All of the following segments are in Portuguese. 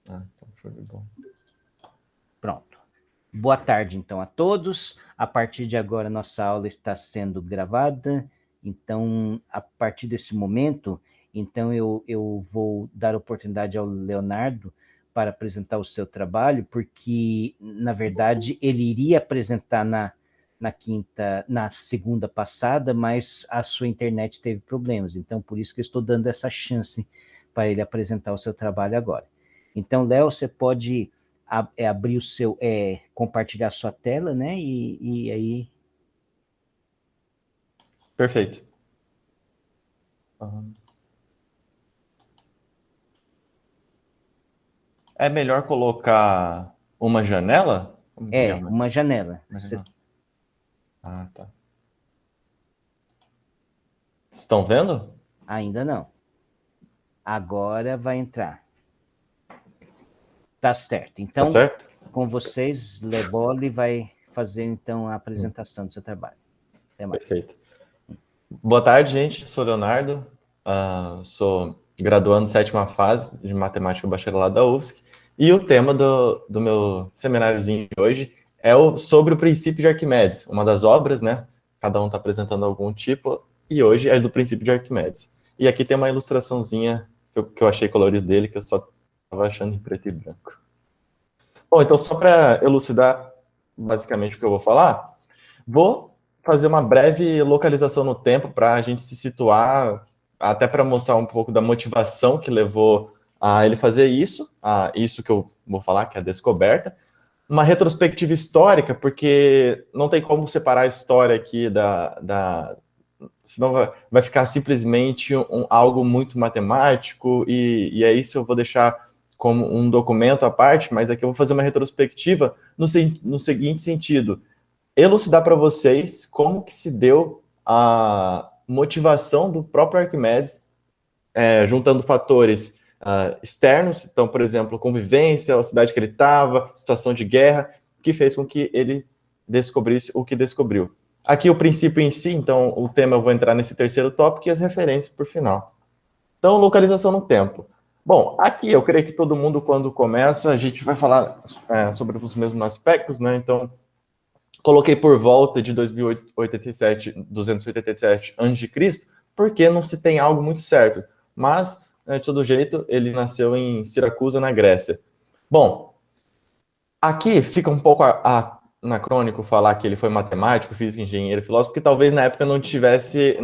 Então show de bola. Pronto. Boa tarde, então, a todos. A partir de agora, nossa aula está sendo gravada. Então, a partir desse momento, então eu vou dar oportunidade ao Leonardo para apresentar o seu trabalho, porque, na verdade, ele iria apresentar na segunda passada, mas a sua internet teve problemas. Então, por isso que eu estou dando essa chance para ele apresentar o seu trabalho agora. Então, Léo, você pode abrir o seu, compartilhar a sua tela, né? E aí. Perfeito. É melhor colocar uma janela? Como que é? Uma janela. Uma janela. Ah, tá. Estão vendo? Ainda não. Agora vai entrar. Tá certo. Então, Tá certo? com vocês, Lebole vai fazer então a apresentação do seu trabalho. Até mais. Perfeito. Boa tarde, gente. Sou Leonardo. Sou graduando sétima fase de Matemática Bacharelado da UFSC. E o tema do meu semináriozinho de hoje é sobre o princípio de Arquimedes, uma das obras, né? Cada um está apresentando algum tipo, e hoje é do princípio de Arquimedes. E aqui tem uma ilustraçãozinha que eu achei colorido dele, que eu só estava achando em preto e branco. Bom, então só para elucidar basicamente o que eu vou falar, vou fazer uma breve localização no tempo para a gente se situar, até para mostrar um pouco da motivação que levou a ele fazer isso, a isso que eu vou falar, que é a descoberta. Uma retrospectiva histórica, porque não tem como separar a história aqui senão vai ficar simplesmente algo muito matemático, e é isso eu vou deixar como um documento à parte, mas aqui eu vou fazer uma retrospectiva no seguinte sentido: elucidar para vocês como que se deu a motivação do próprio Arquimedes, juntando fatores externos, então, por exemplo, convivência, a cidade que ele estava, situação de guerra, que fez com que ele descobrisse o que descobriu. Aqui o princípio em si, então o tema eu vou entrar nesse terceiro tópico e as referências por final. Então, localização no tempo. Bom, aqui eu creio que todo mundo, quando começa, a gente vai falar sobre os mesmos aspectos, né? Então, coloquei por volta de 287 a.C., porque não se tem algo muito certo. Mas, de todo jeito, ele nasceu em Siracusa, na Grécia. Bom, aqui fica um pouco anacrônico falar que ele foi matemático, físico, engenheiro, filósofo, porque talvez na época não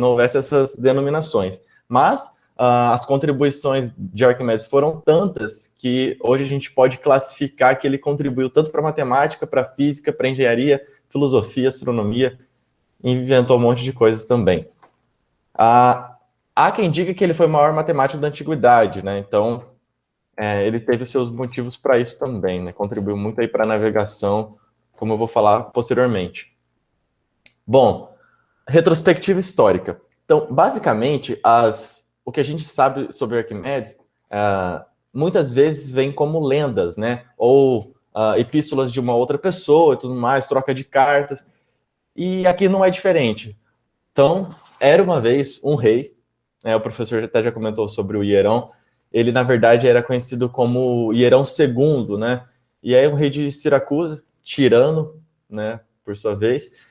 houvesse essas denominações. Mas as contribuições de Arquimedes foram tantas que hoje a gente pode classificar que ele contribuiu tanto para matemática, para física, para engenharia, filosofia, astronomia, e inventou um monte de coisas também. Há quem diga que ele foi o maior matemático da antiguidade, né? Então, ele teve os seus motivos para isso também, né? Contribuiu muito aí para a navegação, como eu vou falar posteriormente. Bom, retrospectiva histórica. Então, basicamente, o que a gente sabe sobre Arquimedes muitas vezes vem como lendas, né? Ou epístolas de uma outra pessoa e tudo mais, troca de cartas. E aqui não é diferente. Então, era uma vez um rei, o professor até já comentou sobre o Hierão. Ele, na verdade, era conhecido como Hierão II, né? E aí o rei de Siracusa, tirano, né, por sua vez,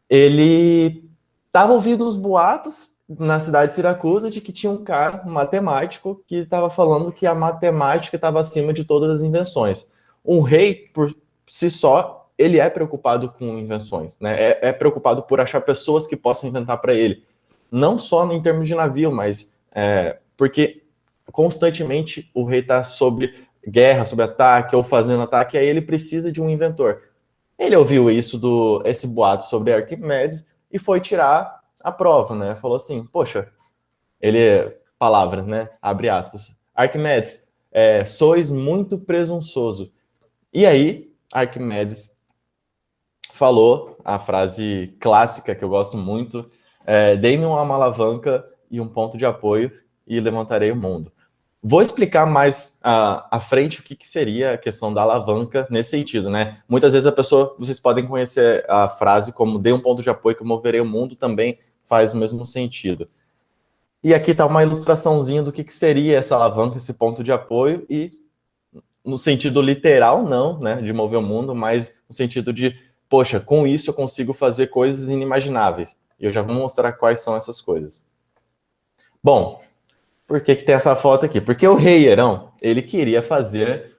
ele estava ouvindo os boatos na cidade de Siracusa de que tinha um cara, um matemático, que estava falando que a matemática estava acima de todas as invenções. Um rei, por si só, ele é preocupado com invenções, né? É preocupado por achar pessoas que possam inventar para ele. Não só em termos de navio, mas porque constantemente o rei está sob guerra, sob ataque, ou fazendo ataque, aí ele precisa de um inventor. Ele ouviu esse boato sobre Arquimedes e foi tirar a prova, né? Falou assim, poxa, palavras, né? Abre aspas. Arquimedes, sois muito presunçoso. E aí, Arquimedes falou a frase clássica que eu gosto muito, dei-me uma alavanca e um ponto de apoio e levantarei o mundo. Vou explicar mais à frente o que seria a questão da alavanca nesse sentido, né? Muitas vezes vocês podem conhecer a frase como dê um ponto de apoio que eu moverei o mundo, também faz o mesmo sentido. E aqui está uma ilustraçãozinha do que seria essa alavanca, esse ponto de apoio, e no sentido literal, não, né, de mover o mundo, mas no sentido de, poxa, com isso eu consigo fazer coisas inimagináveis. E eu já vou mostrar quais são essas coisas. Bom, por que tem essa foto aqui? Porque o rei Herão, ele queria fazer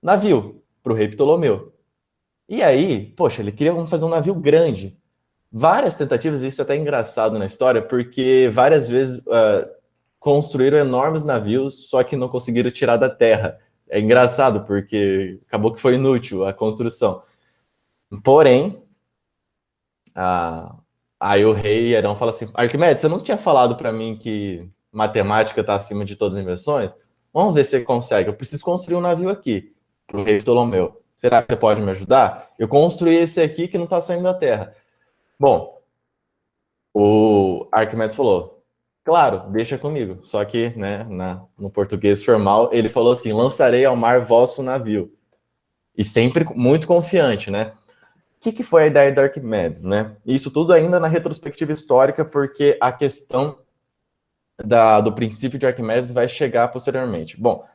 navio para o rei Ptolomeu. E aí, poxa, ele queria fazer um navio grande. Várias tentativas, isso é até engraçado na história, porque várias vezes construíram enormes navios, só que não conseguiram tirar da terra. É engraçado, porque acabou que foi inútil a construção. Porém, aí o rei Herão fala assim, Arquimedes, você não tinha falado para mim que matemática está acima de todas as invenções? Vamos ver se você consegue. Eu preciso construir um navio aqui para o rei Ptolomeu. Será que você pode me ajudar? Eu construí esse aqui que não está saindo da terra. Bom, o Arquimedes falou, claro, deixa comigo. Só que, né, no português formal, ele falou assim, lançarei ao mar vosso navio. E sempre muito confiante, né? O que foi a ideia do Arquimedes, né? Isso tudo ainda na retrospectiva histórica, porque a questão do princípio de Arquimedes vai chegar posteriormente. Bom,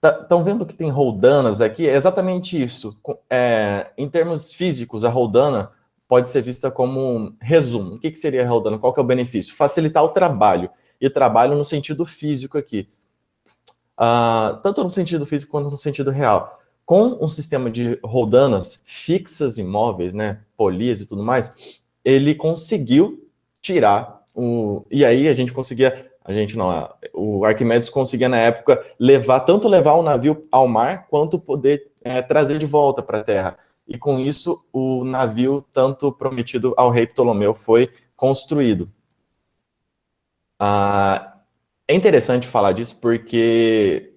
estão vendo que tem roldanas aqui? É exatamente isso. Em termos físicos, a roldana pode ser vista como um resumo. O que seria a roldana? Qual que é o benefício? Facilitar o trabalho. E trabalho no sentido físico aqui. Tanto no sentido físico quanto no sentido real. Com um sistema de roldanas fixas e móveis, né, polias e tudo mais, ele conseguiu tirar e aí o Arquimedes conseguia na época levar o navio ao mar quanto poder trazer de volta para a terra. E com isso o navio tanto prometido ao rei Ptolomeu foi construído. É interessante falar disso porque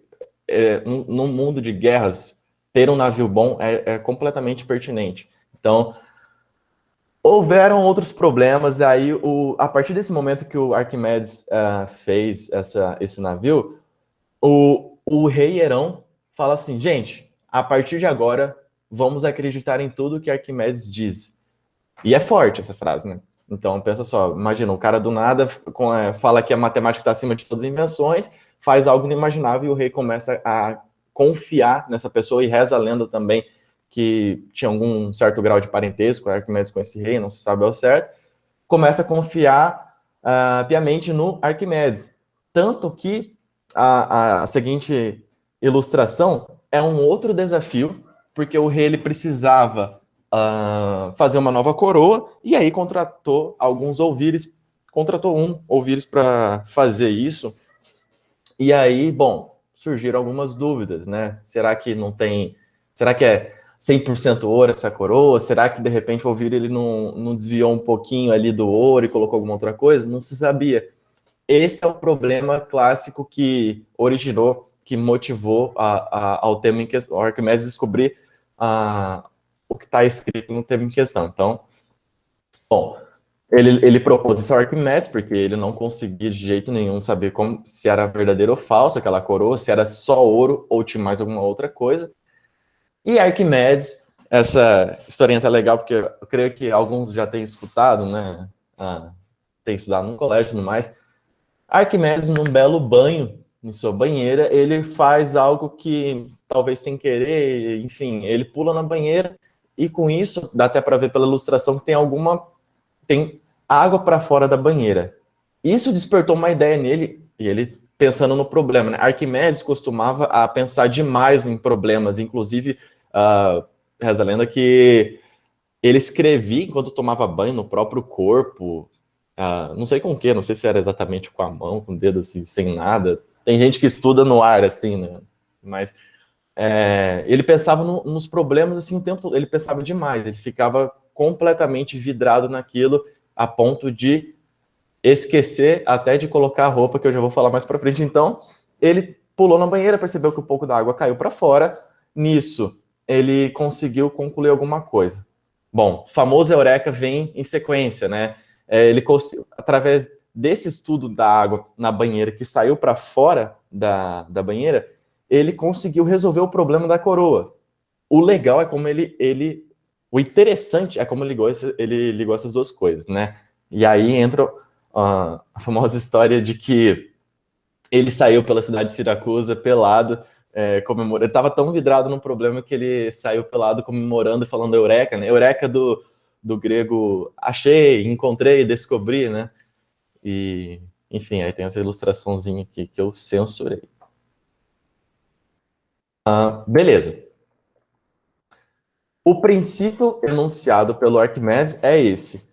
num mundo de guerras, ter um navio bom é completamente pertinente. Então, houveram outros problemas, aí a partir desse momento que o Arquimedes fez esse navio, o rei Herão fala assim, gente, a partir de agora, vamos acreditar em tudo que Arquimedes diz. E é forte essa frase, né? Então, pensa só, imagina, um cara do nada fala que a matemática está acima de todas as invenções, faz algo inimaginável e o rei começa a confiar nessa pessoa e reza a lenda também que tinha algum certo grau de parentesco, Arquimedes com esse rei, não se sabe ao certo, começa a confiar piamente no Arquimedes. Tanto que a seguinte ilustração é um outro desafio, porque o rei ele precisava fazer uma nova coroa, e aí contratou um ouvires para fazer isso. E aí, bom, surgiram algumas dúvidas, né? Será que é 100% ouro essa coroa? Será que de repente o ouvir ele não desviou um pouquinho ali do ouro e colocou alguma outra coisa? Não se sabia. Esse é o problema clássico que motivou ao tema em questão, ao Arquimedes descobrir o que está escrito no tema em questão. Então, bom, ele propôs isso ao Arquimedes, porque ele não conseguia de jeito nenhum saber se era verdadeiro ou falso aquela coroa, se era só ouro ou tinha mais alguma outra coisa. E Arquimedes, essa historinha tá legal, porque eu creio que alguns já têm escutado, né? Tem estudado no colégio e tudo mais. Arquimedes, num belo banho, em sua banheira, ele faz algo que, talvez sem querer, enfim, ele pula na banheira e com isso, dá até para ver pela ilustração que tem água para fora da banheira. Isso despertou uma ideia nele, e ele pensando no problema, né? Arquimedes costumava a pensar demais em problemas, inclusive, reza a lenda que ele escrevia enquanto tomava banho no próprio corpo, não sei com o que, não sei se era exatamente com a mão, com o dedo assim, sem nada. Tem gente que estuda no ar, assim, né? Mas ele pensava nos problemas assim o tempo todo, ele pensava demais, ele ficava completamente vidrado naquilo, a ponto de esquecer até de colocar a roupa, que eu já vou falar mais para frente. Então, ele pulou na banheira, percebeu que um pouco da água caiu para fora, nisso, ele conseguiu concluir alguma coisa. Bom, famoso Eureka vem em sequência, né? Através desse estudo da água na banheira que saiu para fora da banheira, ele conseguiu resolver o problema da coroa. O legal é como o interessante é como ele ligou essas duas coisas, né? E aí entra a famosa história de que Ele saiu pela cidade de Siracusa, pelado, comemorando. Ele estava tão vidrado no problema que ele saiu pelado, comemorando e falando eureka, né? Eureka do grego achei, encontrei, descobri, né? E, enfim, aí tem essa ilustraçãozinha aqui que eu censurei. Beleza. O princípio enunciado pelo Arquimedes é esse.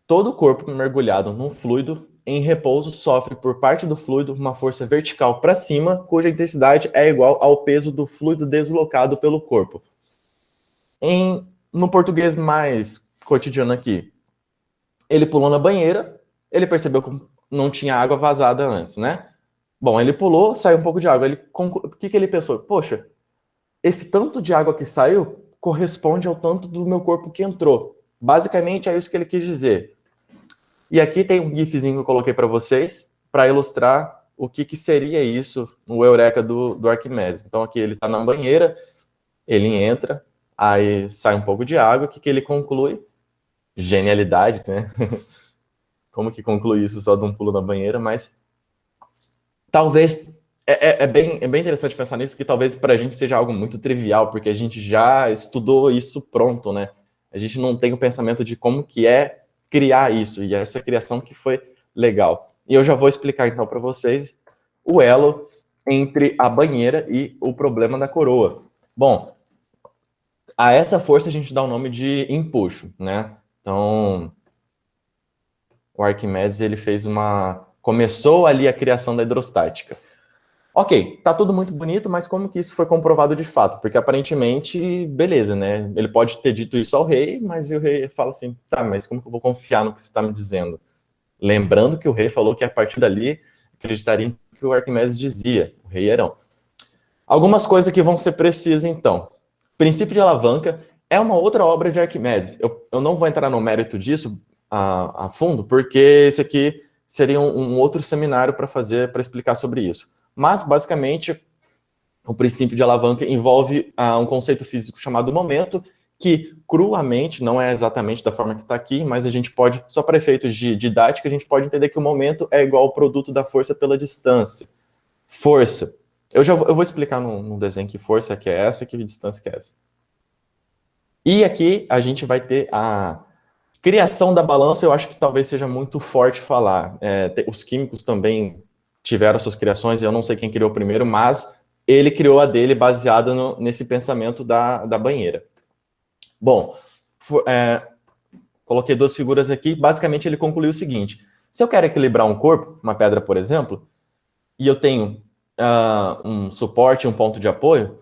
Todo corpo mergulhado num fluido em repouso sofre por parte do fluido uma força vertical para cima, cuja intensidade é igual ao peso do fluido deslocado pelo corpo. No português mais cotidiano aqui, ele pulou na banheira, ele percebeu que não tinha água vazada antes, né? Bom, ele pulou, saiu um pouco de água. O que ele pensou? Poxa, esse tanto de água que saiu corresponde ao tanto do meu corpo que entrou. Basicamente é isso que ele quis dizer. E aqui tem um gifzinho que eu coloquei para vocês, para ilustrar o que seria isso, o eureka do Arquimedes. Então aqui ele está na banheira, ele entra, aí sai um pouco de água, o que ele conclui? Genialidade, né? Como que conclui isso só de um pulo na banheira, mas talvez é bem interessante pensar nisso, que talvez para a gente seja algo muito trivial, porque a gente já estudou isso pronto, né? A gente não tem o pensamento de como que é criar isso, e essa criação que foi legal. E eu já vou explicar então para vocês o elo entre a banheira e o problema da coroa. Bom, a essa força a gente dá o nome de empuxo, né? Então, o Arquimedes, ele começou ali a criação da hidrostática. Ok, tá tudo muito bonito, mas como que isso foi comprovado de fato? Porque aparentemente, beleza, né? Ele pode ter dito isso ao rei, mas o rei fala assim, tá, mas como que eu vou confiar no que você tá me dizendo? Lembrando que o rei falou que a partir dali acreditaria em que o Arquimedes dizia, o rei Herão. Algumas coisas que vão ser precisas, então. Princípio de alavanca é uma outra obra de Arquimedes. Eu não vou entrar no mérito disso a fundo, porque esse aqui seria um outro seminário para explicar sobre isso. Mas, basicamente, o princípio de alavanca envolve um conceito físico chamado momento, que, cruamente, não é exatamente da forma que está aqui, mas a gente pode, só para efeitos de didática, a gente pode entender que o momento é igual ao produto da força pela distância. Força. Eu vou explicar no desenho que força que é essa, que distância que é essa. E aqui a gente vai ter a criação da balança, eu acho que talvez seja muito forte falar. Os químicos também tiveram suas criações, eu não sei quem criou primeiro, mas ele criou a dele baseada nesse pensamento da banheira. Bom, coloquei duas figuras aqui, basicamente ele concluiu o seguinte, se eu quero equilibrar um corpo, uma pedra, por exemplo, e eu tenho um suporte, um ponto de apoio,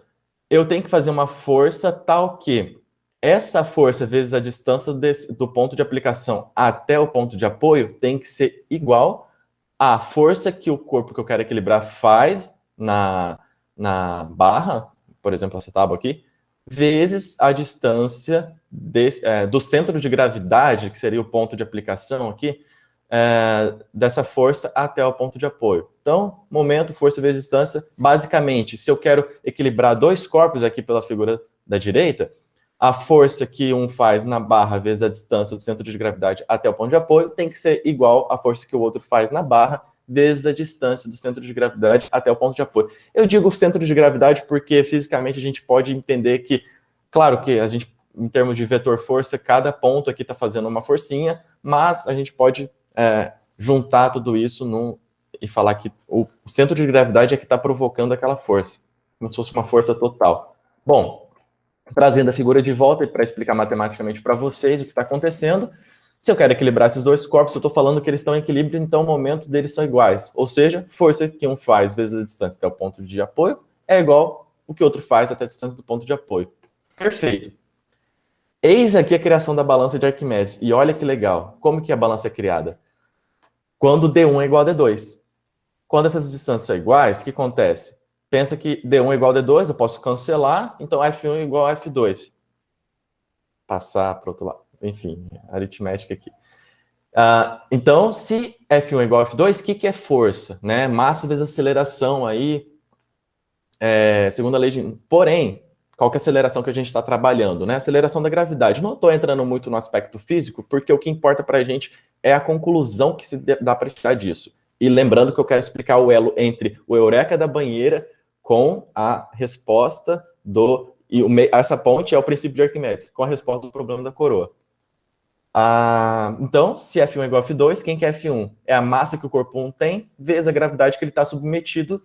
eu tenho que fazer uma força tal que essa força vezes a distância do ponto de aplicação até o ponto de apoio tem que ser igual à força que o corpo que eu quero equilibrar faz na barra, por exemplo, essa tábua aqui, vezes a distância do centro de gravidade, que seria o ponto de aplicação aqui, dessa força até o ponto de apoio. Então, momento, força vezes distância, basicamente, se eu quero equilibrar dois corpos aqui pela figura da direita, a força que um faz na barra vezes a distância do centro de gravidade até o ponto de apoio tem que ser igual à força que o outro faz na barra vezes a distância do centro de gravidade até o ponto de apoio. Eu digo centro de gravidade porque fisicamente a gente pode entender que, claro que a gente, em termos de vetor força, cada ponto aqui está fazendo uma forcinha, mas a gente pode juntar tudo isso e falar que o centro de gravidade é que está provocando aquela força, como se fosse uma força total. Bom, trazendo a figura de volta para explicar matematicamente para vocês o que está acontecendo. Se eu quero equilibrar esses dois corpos, eu estou falando que eles estão em equilíbrio, então o momento deles são iguais. Ou seja, força que um faz vezes a distância até o ponto de apoio é igual o que o outro faz até a distância do ponto de apoio. Perfeito. Eis aqui a criação da balança de Arquimedes. E olha que legal. Como que a balança é criada? Quando D1 é igual a D2. Quando essas distâncias são iguais, o que acontece? Pensa que D1 é igual a D2, eu posso cancelar, então F1 é igual a F2. Passar para o outro lado. Enfim, aritmética aqui. Então, se F1 é igual a F2, o que é força? Né? Massa vezes aceleração aí, segundo a lei de... Porém, qual que é a aceleração que a gente está trabalhando? Né? Aceleração da gravidade. Não estou entrando muito no aspecto físico, porque o que importa para a gente é a conclusão que se dá para tirar disso. E lembrando que eu quero explicar o elo entre o Eureka da banheira com a resposta do... essa ponte é o princípio de Arquimedes, com a resposta do problema da coroa. Então, se F1 é igual a F2, quem que é F1? É a massa que o corpo 1 tem, vezes a gravidade que ele está submetido,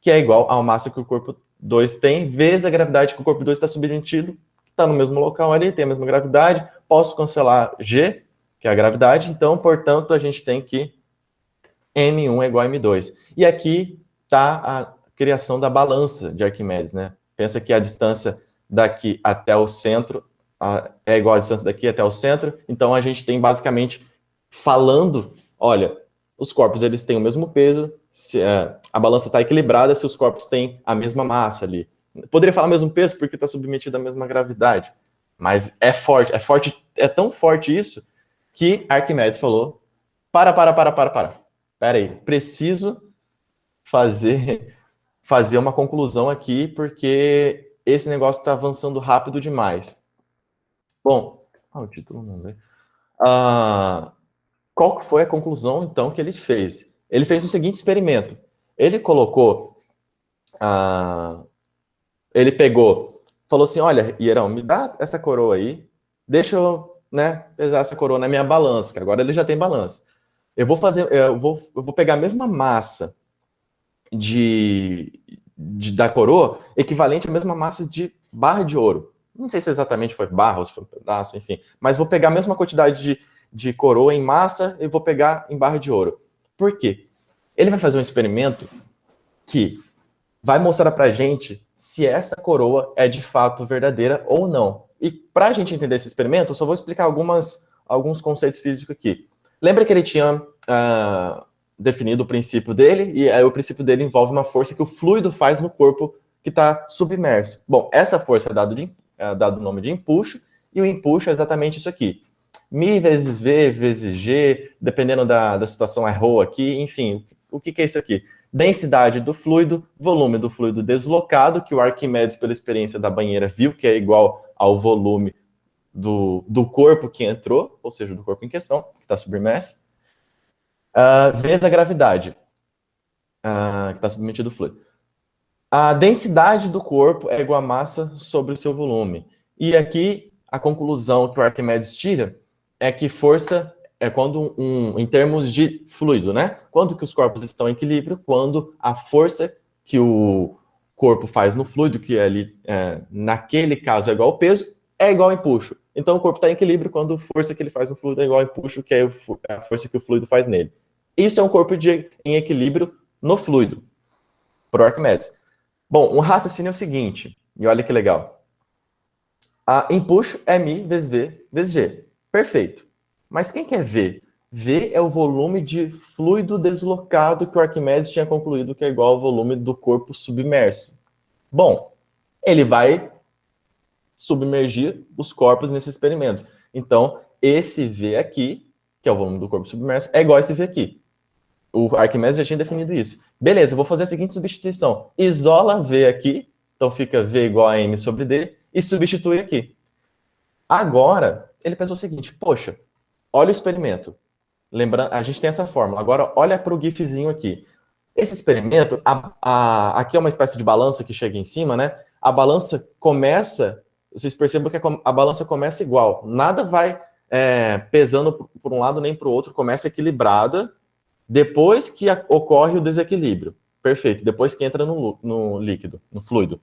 que é igual à massa que o corpo 2 tem, vezes a gravidade que o corpo 2 está submetido, que está no mesmo local ali, tem a mesma gravidade. Posso cancelar G, que é a gravidade, então, portanto, a gente tem que M1 é igual a M2. E aqui está a criação da balança de Arquimedes, né? Pensa que a distância daqui até o centro é igual à distância daqui até o centro, então a gente tem basicamente falando, olha, os corpos eles têm o mesmo peso, a balança está equilibrada se os corpos têm a mesma massa ali. Poderia falar mesmo peso porque está submetido à mesma gravidade, mas é forte, é tão forte isso que Arquimedes falou, para aí, preciso fazer uma conclusão aqui, porque esse negócio está avançando rápido demais. Bom, o título não veio. Qual que foi a conclusão, então, que ele fez? Ele fez o seguinte experimento. Ele colocou... ele pegou, falou assim, olha, Hierão, me dá essa coroa aí, deixa eu, né, pesar essa coroa na minha balança, que agora ele já tem balança. Eu vou pegar a mesma massa da coroa, equivalente à mesma massa de barra de ouro. Não sei se exatamente foi barra ou se foi um pedaço, enfim. Mas vou pegar a mesma quantidade de coroa em massa e vou pegar em barra de ouro. Por quê? Ele vai fazer um experimento que vai mostrar pra gente se essa coroa é de fato verdadeira ou não. E para a gente entender esse experimento, eu só vou explicar alguns conceitos físicos aqui. Lembra que ele tinha definido o princípio dele, e aí o princípio dele envolve uma força que o fluido faz no corpo que está submerso. Bom, essa força é dado o nome de empuxo, e o empuxo é exatamente isso aqui. Mi vezes V vezes G, dependendo da situação, é ρ aqui, enfim, o que é isso aqui? Densidade do fluido, volume do fluido deslocado, que o Arquimedes, pela experiência da banheira, viu que é igual ao volume do corpo que entrou, ou seja, do corpo em questão, que está submerso, vezes a gravidade, que está submetido ao fluido. A densidade do corpo é igual à massa sobre o seu volume. E aqui, a conclusão que o Arquimedes tira é que força é quando, em termos de fluido, né? Quando que os corpos estão em equilíbrio, quando a força que o corpo faz no fluido, que ali, naquele caso, é igual ao peso, é igual ao empuxo. Então, o corpo está em equilíbrio quando a força que ele faz no fluido é igual ao empuxo, que é a força que o fluido faz nele. Isso é um corpo em equilíbrio no fluido, por Arquimedes. Bom, um raciocínio é o seguinte, e olha que legal. Empuxo é Mi vezes V vezes G. Perfeito. Mas quem que é V? V é o volume de fluido deslocado que o Arquimedes tinha concluído que é igual ao volume do corpo submerso. Bom, ele vai submergir os corpos nesse experimento. Então, esse V aqui, que é o volume do corpo submerso, é igual a esse V aqui. O Arquimedes já tinha definido isso. Beleza, eu vou fazer a seguinte substituição. Isola V aqui, então fica V igual a M sobre D, e substitui aqui. Agora, ele pensou o seguinte, poxa, olha o experimento. Lembrando, a gente tem essa fórmula. Agora, olha para o gifzinho aqui. Esse experimento, aqui é uma espécie de balança que chega em cima, né? A balança começa, vocês percebam que a balança começa igual. Nada vai pesando por um lado nem para o outro, começa equilibrada, depois que ocorre o desequilíbrio. Perfeito, depois que entra no líquido, no fluido.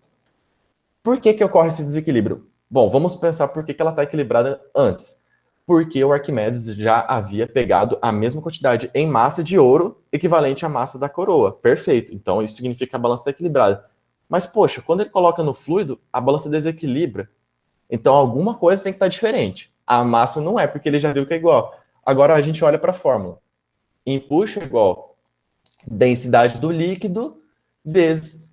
Por que ocorre esse desequilíbrio? Bom, vamos pensar por que ela está equilibrada antes. Porque o Arquimedes já havia pegado a mesma quantidade em massa de ouro, equivalente à massa da coroa. Perfeito, então isso significa que a balança está equilibrada. Mas, poxa, quando ele coloca no fluido, a balança desequilibra. Então alguma coisa tem que estar diferente. A massa não é, porque ele já viu que é igual. Agora a gente olha para a fórmula. Empuxo é igual densidade do líquido vezes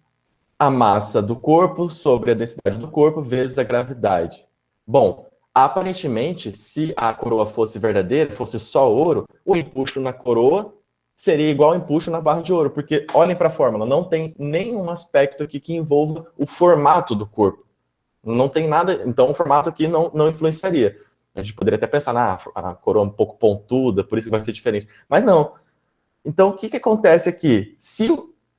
a massa do corpo sobre a densidade do corpo vezes a gravidade. Bom, aparentemente, se a coroa fosse verdadeira, fosse só ouro, o empuxo na coroa seria igual ao empuxo na barra de ouro, porque olhem para a fórmula, não tem nenhum aspecto aqui que envolva o formato do corpo. Não tem nada, então o formato aqui não influenciaria. A gente poderia até pensar, a coroa é um pouco pontuda, por isso vai ser diferente. Mas não. Então, o que acontece aqui? Se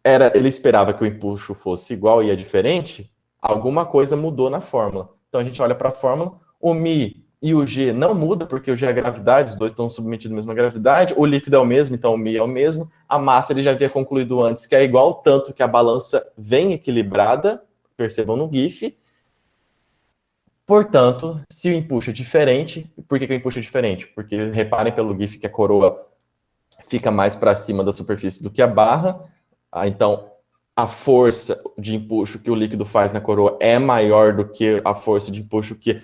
ele esperava que o empuxo fosse igual e é diferente, alguma coisa mudou na fórmula. Então, a gente olha para a fórmula, o Mi e o G não muda, porque o G é a gravidade, os dois estão submetidos à mesma gravidade, o líquido é o mesmo, então o Mi é o mesmo, a massa ele já havia concluído antes que é igual, tanto que a balança vem equilibrada, percebam no GIF. Portanto, se o empuxo é diferente, por que o empuxo é diferente? Porque reparem pelo GIF que a coroa fica mais para cima da superfície do que a barra, então a força de empuxo que o líquido faz na coroa é maior do que a força de empuxo que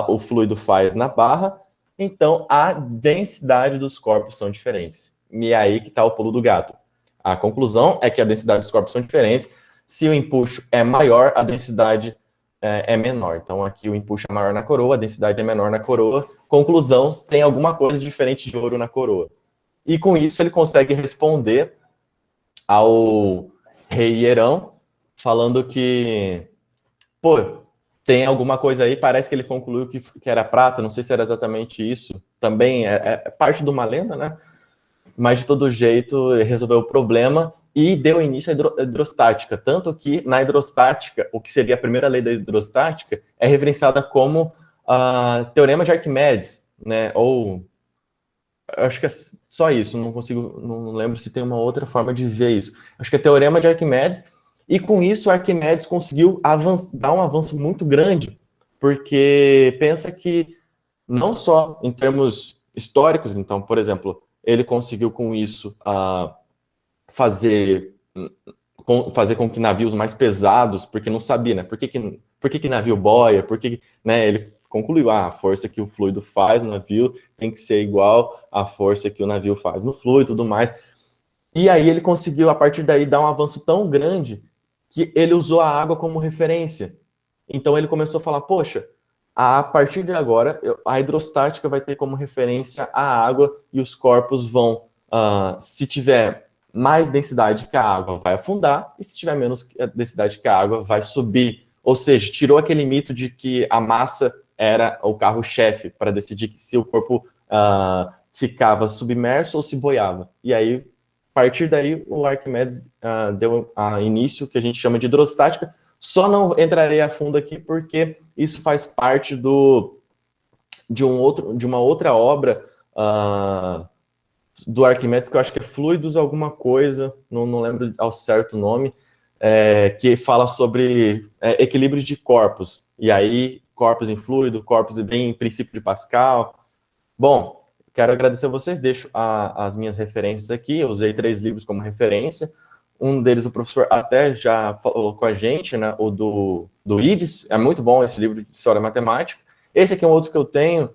o fluido faz na barra, então a densidade dos corpos são diferentes. E é aí que está o pulo do gato. A conclusão é que a densidade dos corpos são diferentes. Se o empuxo é maior, a densidade é menor. Então aqui o empuxo é maior na coroa, a densidade é menor na coroa. Conclusão, tem alguma coisa diferente de ouro na coroa. E com isso ele consegue responder ao rei Hierão, falando que, pô, tem alguma coisa aí, parece que ele concluiu que era prata, não sei se era exatamente isso, também é parte de uma lenda, né? Mas de todo jeito resolveu o problema e deu início à hidrostática, tanto que na hidrostática, o que seria a primeira lei da hidrostática, é referenciada como Teorema de Arquimedes, né? Ou acho que é só isso, não lembro se tem uma outra forma de ver isso. Acho que é Teorema de Arquimedes, e com isso Arquimedes conseguiu dar um avanço muito grande, porque pensa que não só em termos históricos, então, por exemplo, ele conseguiu com isso fazer com que navios mais pesados, porque não sabia, né? Por que navio boia? Né? Ele concluiu, a força que o fluido faz no navio tem que ser igual à força que o navio faz no fluido e tudo mais. E aí ele conseguiu, a partir daí, dar um avanço tão grande que ele usou a água como referência. Então ele começou a falar, poxa, a partir de agora, a hidrostática vai ter como referência a água e os corpos vão, se tiver mais densidade que a água, vai afundar, e se tiver menos densidade que a água, vai subir. Ou seja, tirou aquele mito de que a massa era o carro-chefe para decidir se o corpo ficava submerso ou se boiava. E aí, a partir daí, o Arquimedes deu início, que a gente chama de hidrostática. Só não entrarei a fundo aqui porque isso faz parte de uma outra obra do Arquimedes, que eu acho que é Fluidos alguma coisa, não lembro ao certo o nome, que fala sobre equilíbrio de corpos. E aí, corpos em fluido, corpos em princípio de Pascal. Bom, quero agradecer a vocês, deixo as minhas referências aqui, eu usei 3 livros como referência. Um deles o professor até já falou com a gente, né? O do Ives, é muito bom esse livro de História Matemática. Esse aqui é um outro que eu tenho,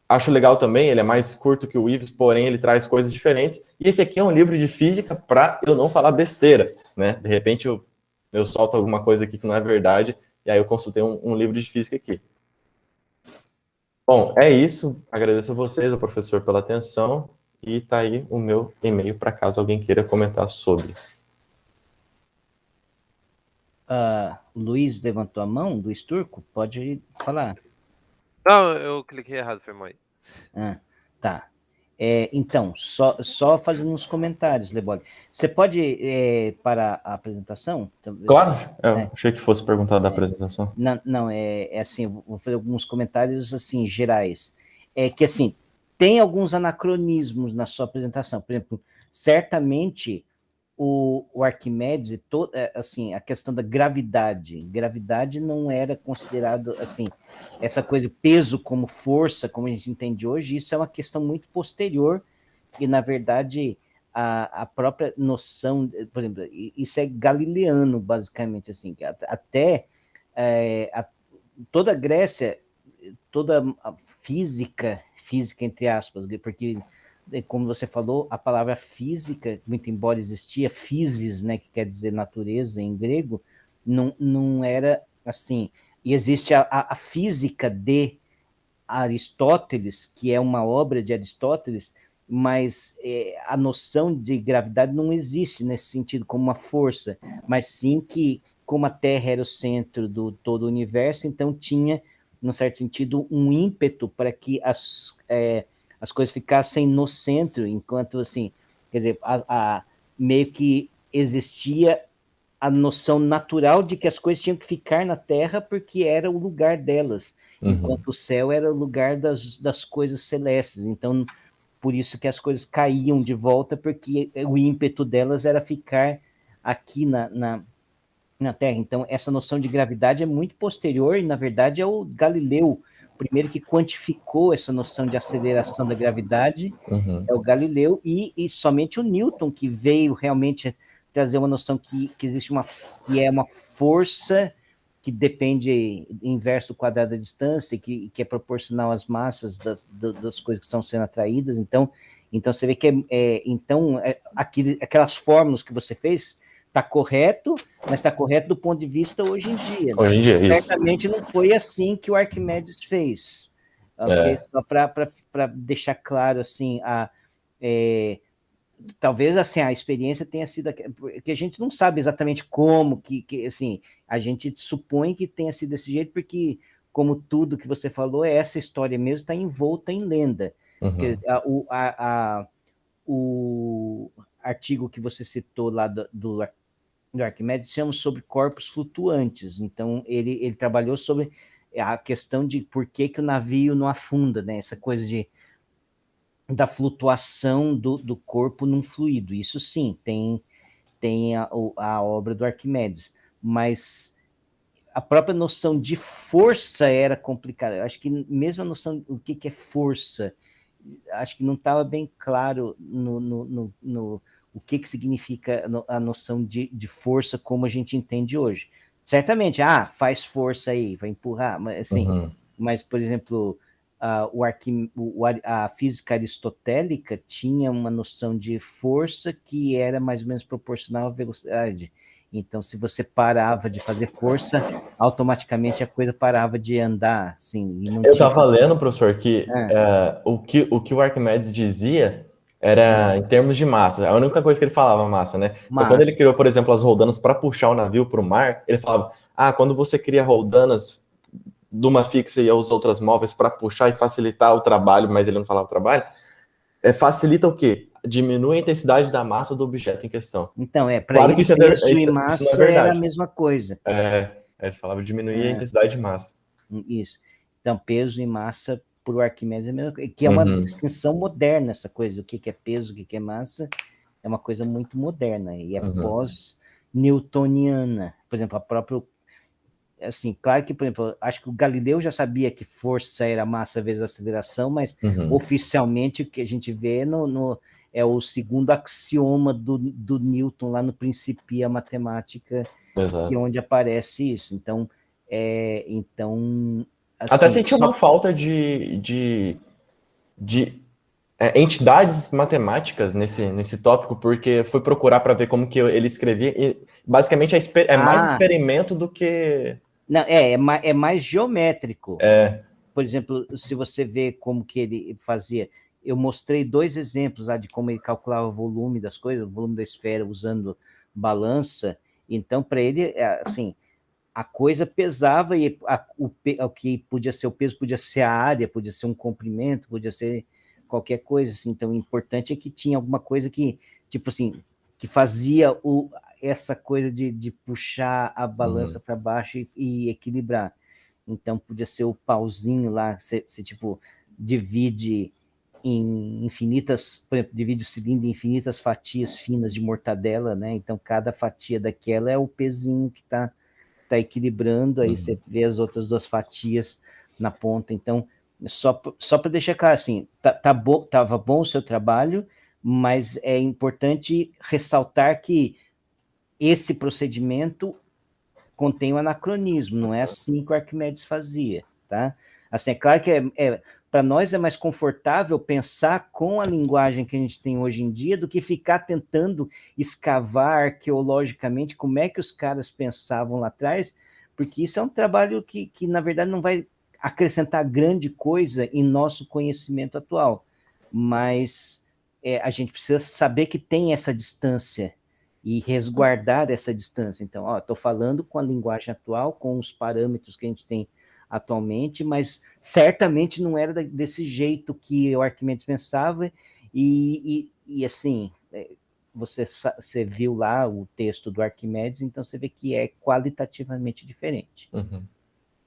acho legal também, ele é mais curto que o Ives, porém ele traz coisas diferentes. E esse aqui é um livro de física para eu não falar besteira, né? De repente eu solto alguma coisa aqui que não é verdade, e aí eu consultei um livro de física aqui. Bom, é isso. Agradeço a vocês, ao professor, pela atenção. E tá aí o meu e-mail para caso alguém queira comentar sobre. Luiz levantou a mão, Luiz Turco, pode falar. Não, eu cliquei errado, foi mal aí. Tá. Então, só fazendo uns comentários, Lebog. Você pode parar a apresentação? Claro, eu achei que fosse perguntar da apresentação. Não, assim, vou fazer alguns comentários assim, gerais. Que assim, tem alguns anacronismos na sua apresentação. Por exemplo, certamente o Arquimedes, assim, a questão da gravidade. Gravidade não era considerado, assim, essa coisa, peso como força, como a gente entende hoje, isso é uma questão muito posterior, e, na verdade, a própria noção, por exemplo, isso é galileano, basicamente, assim, até toda a Grécia, toda a física entre aspas, porque como você falou, a palavra física, muito embora existia, physis, né, que quer dizer natureza em grego, não era assim. E existe a física de Aristóteles, que é uma obra de Aristóteles, mas a noção de gravidade não existe nesse sentido como uma força, mas sim que, como a Terra era o centro do todo o universo, então tinha, num certo sentido, um ímpeto para que as coisas ficassem no centro, enquanto, assim, Quer dizer, meio que existia a noção natural de que as coisas tinham que ficar na Terra porque era o lugar delas, enquanto o céu era o lugar das coisas celestes. Então, por isso que as coisas caíam de volta, porque o ímpeto delas era ficar aqui na Terra. Então, essa noção de gravidade é muito posterior, e, na verdade, é o Galileu, primeiro que quantificou essa noção de aceleração da gravidade, é o Galileu, e somente o Newton que veio realmente trazer uma noção que existe que é uma força que depende inverso do quadrado da distância, que é proporcional às massas das coisas que estão sendo atraídas. Então você vê que aquelas fórmulas que você fez está correto, mas está correto do ponto de vista hoje em dia. Hoje em dia, isso. Certamente não foi assim que o Arquimedes fez. Okay? Só para deixar claro, assim, talvez assim a experiência tenha sido que a gente não sabe exatamente como que assim a gente supõe que tenha sido desse jeito, porque como tudo que você falou, essa história mesmo está envolta em lenda. O artigo que você citou lá do Arquimedes chama sobre corpos flutuantes. Então ele trabalhou sobre a questão de por que o navio não afunda, né? Essa coisa da flutuação do corpo num fluido. Isso sim, tem a obra do Arquimedes, mas a própria noção de força era complicada. Eu acho que mesmo a noção do que é força, acho que não estava bem claro no o que significa a noção de força como a gente entende hoje. Certamente, faz força aí, vai empurrar, mas assim, mas, por exemplo, a física aristotélica tinha uma noção de força que era mais ou menos proporcional à velocidade. Então, se você parava de fazer força, automaticamente a coisa parava de andar. Assim, eu estava lendo, professor, que o que o Arquimedes dizia era em termos de massa. A única coisa que ele falava, massa, né? Então, quando ele criou, por exemplo, as roldanas para puxar o navio para o mar, ele falava, quando você cria roldanas de uma fixa e as outras móveis para puxar e facilitar o trabalho, mas ele não falava o trabalho, facilita o quê? Diminui a intensidade da massa do objeto em questão. Então, para claro ele, que peso e massa era a mesma coisa. Ele falava diminuir a intensidade de massa. Isso. Então, peso e massa para o Arquimedes é a mesma coisa, que é uma distinção moderna, essa coisa, o que é peso, o que é massa, é uma coisa muito moderna, e é pós-newtoniana. Por exemplo, a própria... Assim, claro que, por exemplo, acho que o Galileu já sabia que força era massa vezes aceleração, mas oficialmente o que a gente vê é o segundo axioma do Newton lá no Principia Matemática, que é onde aparece isso. Então, assim, até senti uma falta de entidades matemáticas nesse tópico, porque fui procurar para ver como que ele escrevia, e basicamente é mais experimento do que... Não, é mais geométrico. Por exemplo, se você vê como que ele fazia, eu mostrei 2 exemplos lá de como ele calculava o volume das coisas, o volume da esfera usando balança. Então, para ele, assim, a coisa pesava, e o que podia ser o peso podia ser a área, podia ser um comprimento, podia ser qualquer coisa. Assim. Então, o importante é que tinha alguma coisa que, tipo assim, que fazia essa coisa de puxar a balança para baixo e equilibrar. Então, podia ser o pauzinho lá, você tipo, divide em infinitas, por exemplo, divide o cilindro em infinitas fatias finas de mortadela, né? Então, cada fatia daquela é o pezinho que está equilibrando, aí você vê as outras 2 fatias na ponta. Então, só para deixar claro, assim, estava bom o seu trabalho, mas é importante ressaltar que esse procedimento contém um anacronismo, não é assim que o Arquimedes fazia, tá? Assim, é claro que para nós é mais confortável pensar com a linguagem que a gente tem hoje em dia do que ficar tentando escavar arqueologicamente como é que os caras pensavam lá atrás, porque isso é um trabalho que na verdade, não vai acrescentar grande coisa em nosso conhecimento atual, mas a gente precisa saber que tem essa distância e resguardar essa distância. Então, estou falando com a linguagem atual, com os parâmetros que a gente tem atualmente, mas certamente não era desse jeito que o Arquimedes pensava, e assim, você viu lá o texto do Arquimedes, então você vê que é qualitativamente diferente. Uhum.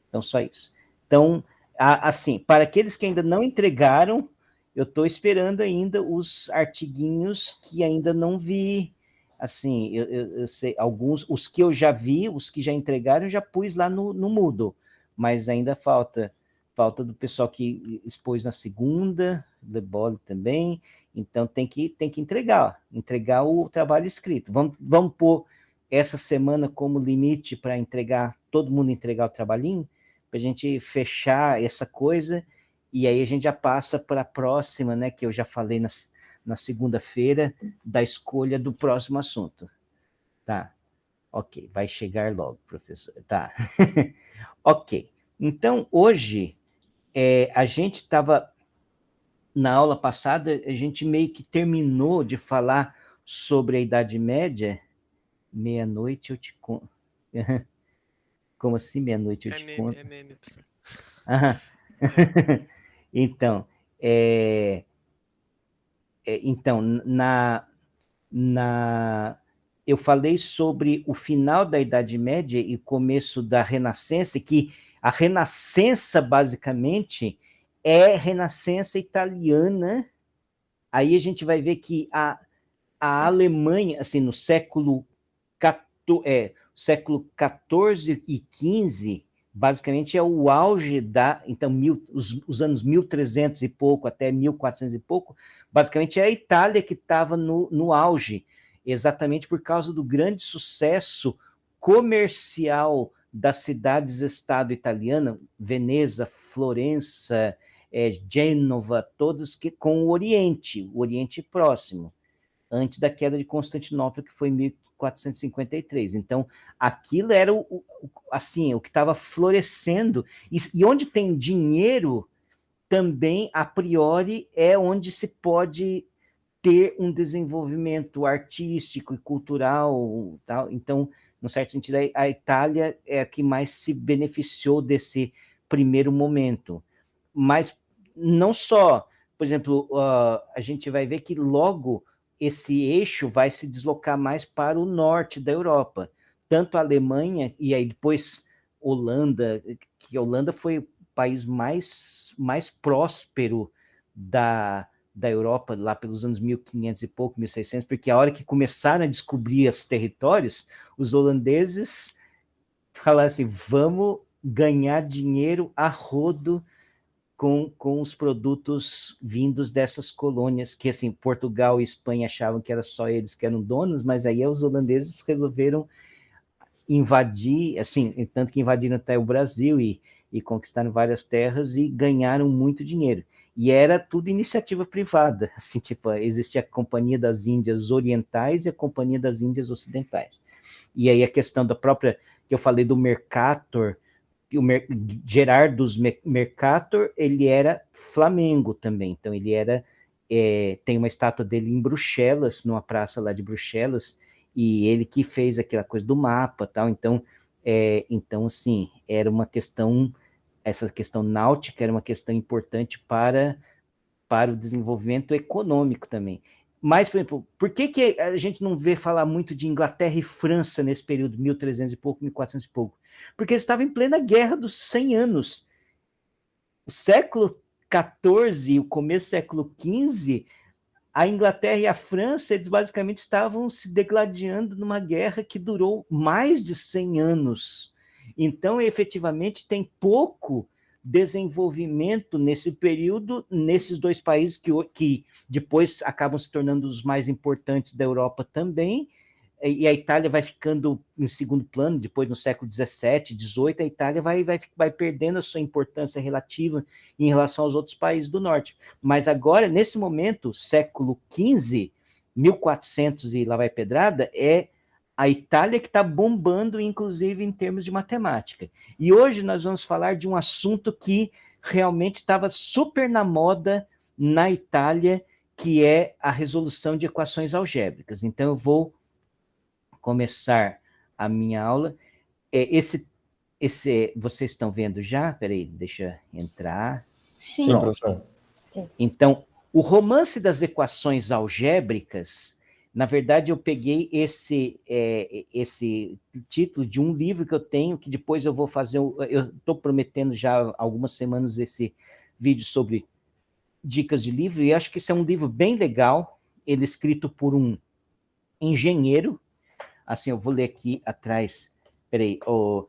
Então, só isso. Então, assim, para aqueles que ainda não entregaram, eu estou esperando ainda os artiguinhos que ainda não vi. Assim, eu sei, alguns, os que eu já vi, os que já entregaram, eu já pus lá no Moodle, mas ainda falta do pessoal que expôs na segunda, Lebole também, então tem que entregar o trabalho escrito. Vamos pôr essa semana como limite para todo mundo entregar o trabalhinho, para a gente fechar essa coisa, e aí a gente já passa para a próxima, né, que eu já falei na segunda-feira, da escolha do próximo assunto. Tá, ok, vai chegar logo, professor. Tá, ok. Então, hoje, a gente estava, na aula passada, a gente meio que terminou de falar sobre a Idade Média. Meia-noite eu te conto. Como assim, meia-noite eu te conto? É meme, professor. Então, então eu falei sobre o final da Idade Média e começo da Renascença, que a Renascença, basicamente, é Renascença italiana. Aí a gente vai ver que a Alemanha, assim, no século XIV e XV, basicamente é o auge então, os anos 1300 e pouco até 1400 e pouco, basicamente é a Itália que estava no auge, exatamente por causa do grande sucesso comercial das cidades-estado italianas, Veneza, Florença, Gênova, todas com o Oriente Próximo, antes da queda de Constantinopla, que foi em 1453. Então, aquilo era assim, o que estava florescendo. E onde tem dinheiro, também, a priori, é onde se pode ter um desenvolvimento artístico e cultural. Tal. Então, no certo sentido, a Itália é a que mais se beneficiou desse primeiro momento. Mas não só, por exemplo, a gente vai ver que logo esse eixo vai se deslocar mais para o norte da Europa, tanto a Alemanha e aí depois Holanda, que a Holanda foi o país mais próspero da Europa lá pelos anos 1500 e pouco, 1600, porque a hora que começaram a descobrir os territórios, os holandeses falaram assim, vamos ganhar dinheiro a rodo com os produtos vindos dessas colônias, que assim, Portugal e Espanha achavam que era só eles que eram donos, mas aí os holandeses resolveram invadir, assim, tanto que invadiram até o Brasil e conquistaram várias terras e ganharam muito dinheiro. E era tudo iniciativa privada, assim, tipo, existia a Companhia das Índias Orientais e a Companhia das Índias Ocidentais. E aí a questão da própria, que eu falei do Mercator, Gerardus Mercator, ele era Flamengo também, então ele era, tem uma estátua dele em Bruxelas, numa praça lá de Bruxelas, e ele que fez aquela coisa do mapa, tal, então, assim, era uma questão, essa questão náutica era uma questão importante para o desenvolvimento econômico também. Mas, por exemplo, por que a gente não vê falar muito de Inglaterra e França nesse período, 1300 e pouco, 1400 e pouco? Porque eles estavam em plena guerra dos 100 anos. O século XIV e o começo do século XV, a Inglaterra e a França, eles basicamente estavam se degladiando numa guerra que durou mais de 100 anos. Então, efetivamente, tem pouco desenvolvimento nesse período, nesses dois países que depois acabam se tornando os mais importantes da Europa também, e a Itália vai ficando em segundo plano, depois no século XVII, XVIII, a Itália vai perdendo a sua importância relativa em relação aos outros países do norte. Mas agora, nesse momento, século XV, 1400 e lá vai pedrada, é a Itália que está bombando, inclusive em termos de matemática. E hoje nós vamos falar de um assunto que realmente estava super na moda na Itália, que é a resolução de equações algébricas. Então eu vou começar a minha aula. Vocês estão vendo já? Peraí, deixa eu entrar. Sim, professor. Sim. Então, o romance das equações algébricas Na verdade, eu peguei esse título de um livro que eu tenho, que depois eu vou fazer, eu estou prometendo já há algumas semanas esse vídeo sobre dicas de livro, e acho que esse é um livro bem legal, ele é escrito por um engenheiro, assim, eu vou ler aqui atrás, peraí, o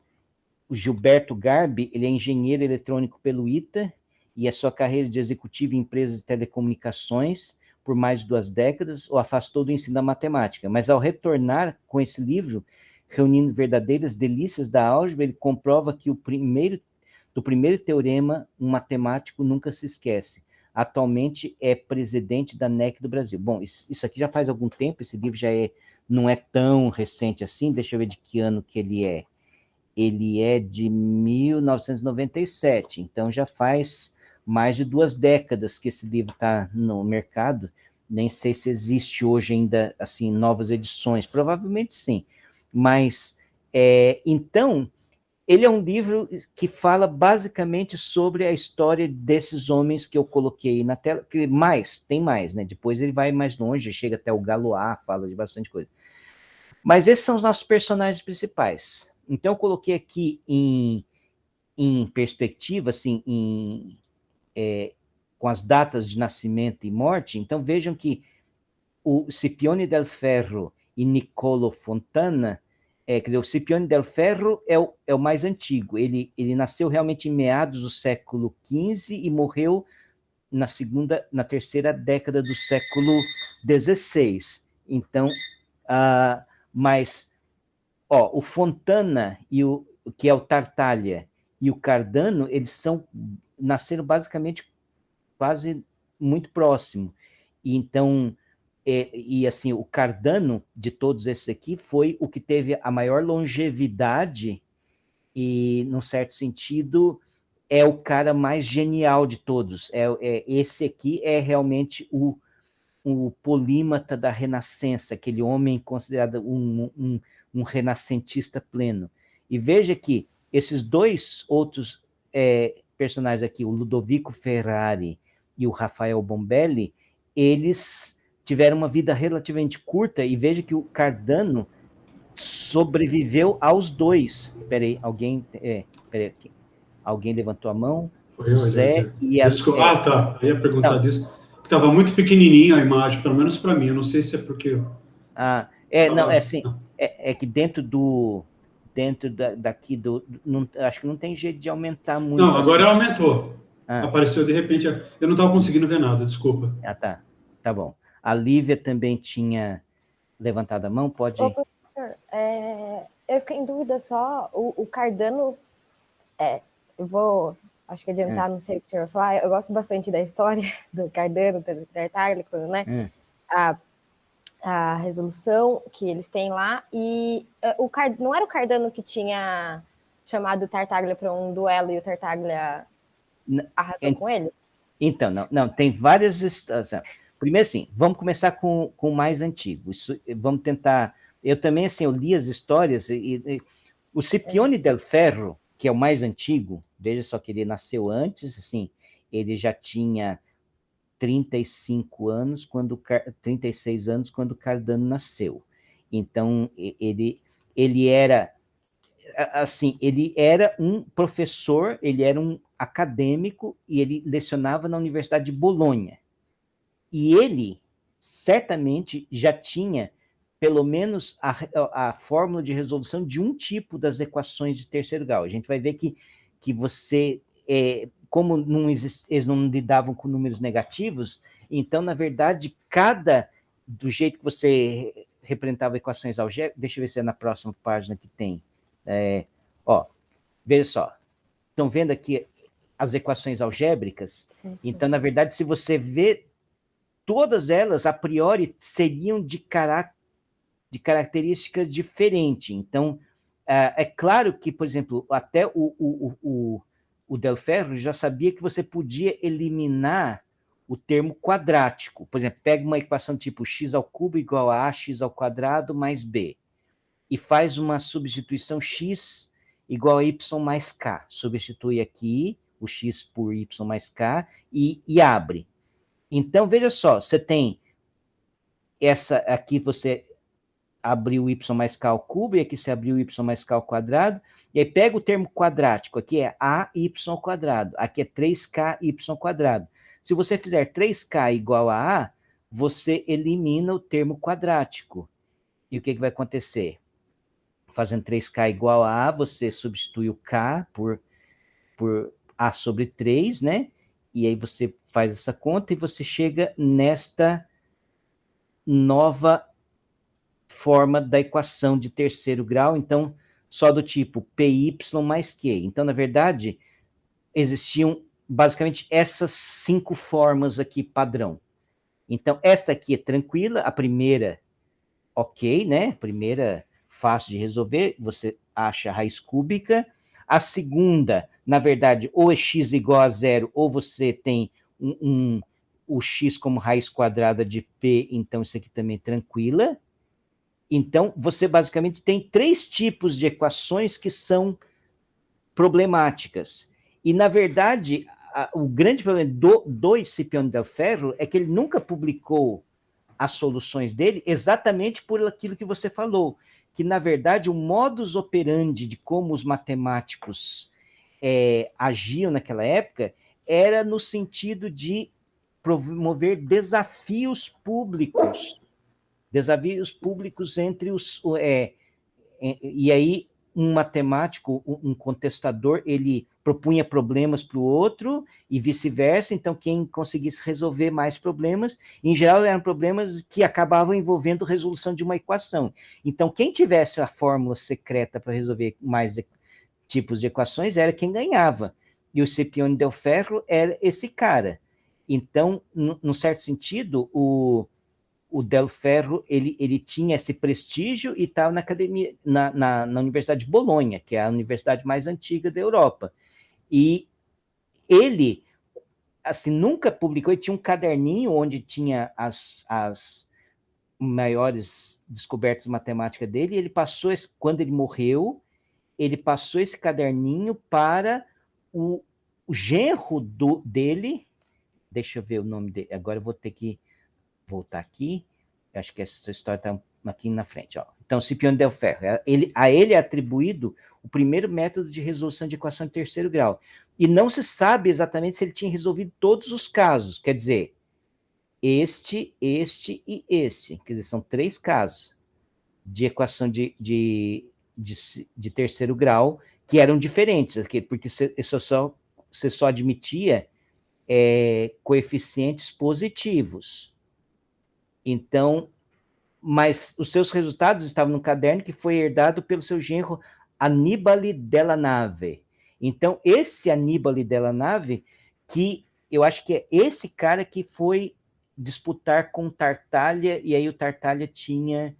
Gilberto Garbi, ele é engenheiro eletrônico pelo ITA, e a sua carreira de executivo em empresas de telecomunicações por mais de 2 décadas o afastou do ensino da matemática, mas ao retornar com esse livro, reunindo verdadeiras delícias da álgebra, ele comprova que do primeiro teorema, um matemático nunca se esquece. Atualmente é presidente da NEC do Brasil. Bom, isso aqui já faz algum tempo, esse livro não é tão recente assim, deixa eu ver de que ano que ele é. Ele é de 1997, então já faz mais de 2 décadas que esse livro está no mercado, nem sei se existe hoje ainda, assim, novas edições, provavelmente sim, mas, então, ele é um livro que fala basicamente sobre a história desses homens que eu coloquei na tela, que tem mais, né? Depois ele vai mais longe, chega até o Galois, fala de bastante coisa. Mas esses são os nossos personagens principais. Então eu coloquei aqui em perspectiva, assim, com as datas de nascimento e morte. Então vejam que o Scipione del Ferro e Niccolo Fontana, quer dizer, o Scipione del Ferro é o mais antigo. Ele nasceu realmente em meados do século XV e morreu na terceira década do século XVI. Então, mas o Fontana, que é o Tartaglia, e o Cardano, eles nasceram basicamente quase muito próximo. E então, assim, o Cardano, de todos esses aqui, foi o que teve a maior longevidade e, num certo sentido, é o cara mais genial de todos. Esse aqui é realmente o polímata da Renascença, aquele homem considerado um renascentista pleno. E veja que esses 2 outros personagens aqui, o Ludovico Ferrari e o Rafael Bombelli, eles tiveram uma vida relativamente curta, e veja que o Cardano sobreviveu aos 2. Peraí, alguém levantou a mão? Foi eu, Zé e a... Desculpa, tá, eu ia perguntar disso. Estava muito pequenininho a imagem, pelo menos para mim, eu não sei se é porque... não, assim, que dentro daqui acho que não tem jeito de aumentar muito. Não, agora assim. aumentou. Apareceu de repente, eu não estava conseguindo ver nada, desculpa. Tá bom. A Lívia também tinha levantado a mão, pode... Ô, professor, eu fiquei em dúvida só, o Cardano, eu vou, acho que adiantar, não sei o que o senhor vai falar, eu gosto bastante da história do Cardano, do Tartaglia, né? A resolução que eles têm lá, e não era o Cardano que tinha chamado o Tartaglia para um duelo e o Tartaglia arrasou com ele? Então, não, tem várias... Primeiro, assim, vamos começar com o mais antigo. Vamos tentar... Eu também, assim, eu li as histórias, o Scipione del Ferro, que é o mais antigo, veja só que ele nasceu antes, assim, ele já tinha 36 anos quando o Cardano nasceu. Então, ele era, assim, ele era um professor, ele era um acadêmico, e ele lecionava na Universidade de Bolonha. E ele, certamente, já tinha, pelo menos, a fórmula de resolução de um tipo das equações de terceiro grau. A gente vai ver que você... como eles não lidavam com números negativos, então, na verdade, do jeito que você representava equações algébricas, deixa eu ver se é na próxima página que tem. Veja só. Estão vendo aqui as equações algébricas? Sim. Então, na verdade, se você vê, todas elas, a priori, seriam de características diferentes. Então, é claro que, por exemplo, até o Del Ferro já sabia que você podia eliminar o termo quadrático. Por exemplo, pega uma equação tipo x ao cubo igual a ax ao quadrado mais b, e faz uma substituição x igual a y mais k. Substitui aqui o x por y mais k e abre. Então, veja só, você tem essa aqui você abriu y mais k ao cubo, e aqui você abriu y mais k ao quadrado, e aí pega o termo quadrático, aqui é AY ao quadrado, aqui é 3KY quadrado. Se você fizer 3K igual a A, você elimina o termo quadrático. E o que vai acontecer? Fazendo 3K igual a A, você substitui o K por A sobre 3, né? E aí você faz essa conta e você chega nesta nova forma da equação de terceiro grau, então, só do tipo PY mais Q. Então, na verdade, existiam basicamente essas 5 formas aqui padrão. Então, esta aqui é tranquila, a primeira, ok, né? A primeira, fácil de resolver, você acha a raiz cúbica. A segunda, na verdade, ou é x igual a 0, ou você tem o x como raiz quadrada de P, então isso aqui também é tranquila. Então, você basicamente tem 3 tipos de equações que são problemáticas. E, na verdade, o grande problema do Scipione del Ferro é que ele nunca publicou as soluções dele exatamente por aquilo que você falou, que, na verdade, o modus operandi de como os matemáticos agiam naquela época era no sentido de promover desafios públicos entre os... e aí, um matemático, um contestador, ele propunha problemas para o outro e vice-versa, então quem conseguisse resolver mais problemas, em geral eram problemas que acabavam envolvendo resolução de uma equação. Então, quem tivesse a fórmula secreta para resolver mais tipos de equações era quem ganhava. E o Scipione del Ferro era esse cara. Então, num certo sentido, o Del Ferro, ele tinha esse prestígio e estava na academia, na Universidade de Bolonha, que é a universidade mais antiga da Europa. E ele, assim, nunca publicou, ele tinha um caderninho onde tinha as maiores descobertas matemáticas dele, e ele passou, quando ele morreu, ele passou esse caderninho para o genro dele, deixa eu ver o nome dele, agora eu vou ter que voltar aqui, acho que essa história está aqui na frente. Ó. Então, Scipione del Ferro, a ele é atribuído o primeiro método de resolução de equação de terceiro grau. E não se sabe exatamente se ele tinha resolvido todos os casos, quer dizer, este e este. Quer dizer, são 3 casos de equação de terceiro grau que eram diferentes, porque você só admitia coeficientes positivos. Então, mas os seus resultados estavam no caderno que foi herdado pelo seu genro Annibale della Nave. Então, esse Annibale della Nave, que eu acho que é esse cara que foi disputar com Tartaglia, e aí o Tartaglia tinha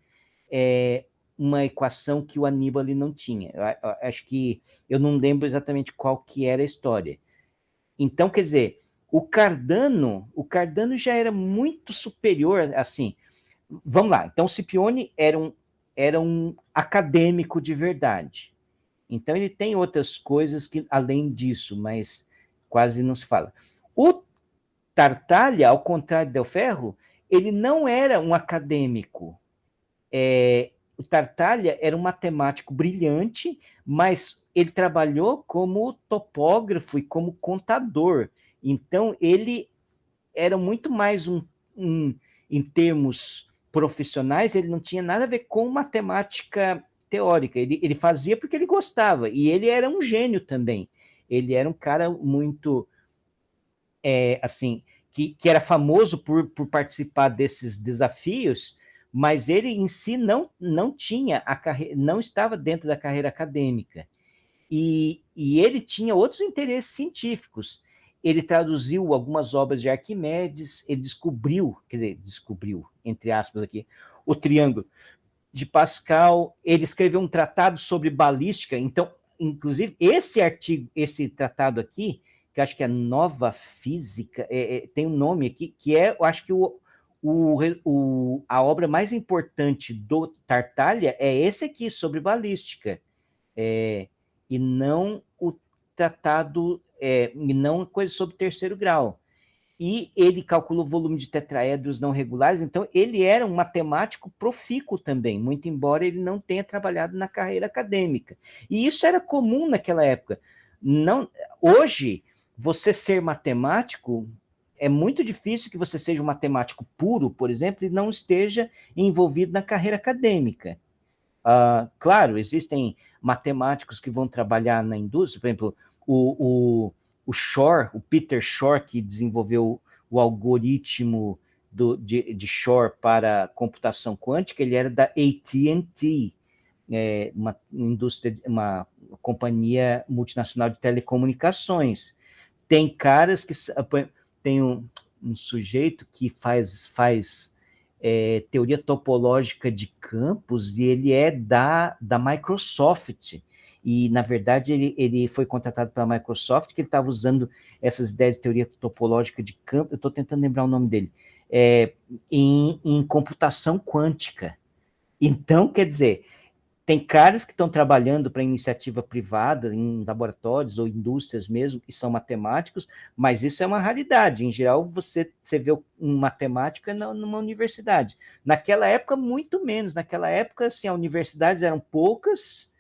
uma equação que o Annibale não tinha. Eu acho que eu não lembro exatamente qual que era a história. Então, quer dizer, o Cardano já era muito superior, assim. Vamos lá. Então, o Scipione era um acadêmico de verdade. Então, ele tem outras coisas que além disso, mas quase não se fala. O Tartaglia, ao contrário de Del Ferro, ele não era um acadêmico. O Tartaglia era um matemático brilhante, mas ele trabalhou como topógrafo e como contador. Então, ele era muito mais em termos profissionais, ele não tinha nada a ver com matemática teórica. Ele fazia porque ele gostava, e ele era um gênio também. Ele era um cara muito, assim, que era famoso por participar desses desafios, mas ele em si não tinha não estava dentro da carreira acadêmica. E ele tinha outros interesses científicos. Ele traduziu algumas obras de Arquimedes, ele descobriu, entre aspas aqui, o triângulo de Pascal, ele escreveu um tratado sobre balística, então, inclusive, esse tratado aqui, que eu acho que é Nova Física, tem um nome aqui, que eu acho que a obra mais importante do Tartaglia é esse aqui, sobre balística, e não o tratado, e não coisa sobre terceiro grau. e ele calculou o volume de tetraedros não regulares, então ele era um matemático profícuo também, muito embora ele não tenha trabalhado na carreira acadêmica. E isso era comum naquela época. Não, hoje, você ser matemático, é muito difícil que você seja um matemático puro, por exemplo, e não esteja envolvido na carreira acadêmica. Claro, existem matemáticos que vão trabalhar na indústria, por exemplo, o Shor, o Peter Shor, que desenvolveu o algoritmo de Shor para computação quântica, ele era da AT&T, uma indústria, uma companhia multinacional de telecomunicações. Tem caras que tem um sujeito que faz teoria topológica de campos, e ele é da Microsoft. E, na verdade, ele foi contratado pela Microsoft, que ele estava usando essas ideias de teoria topológica de campo, eu estou tentando lembrar o nome dele, em computação quântica. Então, quer dizer, tem caras que estão trabalhando para iniciativa privada, em laboratórios ou indústrias mesmo, que são matemáticos, mas isso é uma raridade. Em geral, você vê matemática numa universidade. Naquela época, muito menos. Naquela época, assim, as universidades eram poucas,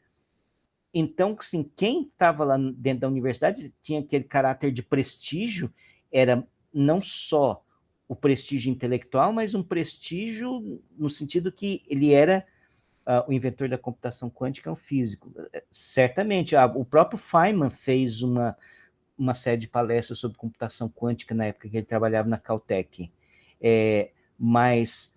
então, assim, quem estava lá dentro da universidade tinha aquele caráter de prestígio, era não só o prestígio intelectual, mas um prestígio no sentido que ele era o inventor da computação quântica, é um físico. Certamente, o próprio Feynman fez uma série de palestras sobre computação quântica na época que ele trabalhava na Caltech. Mas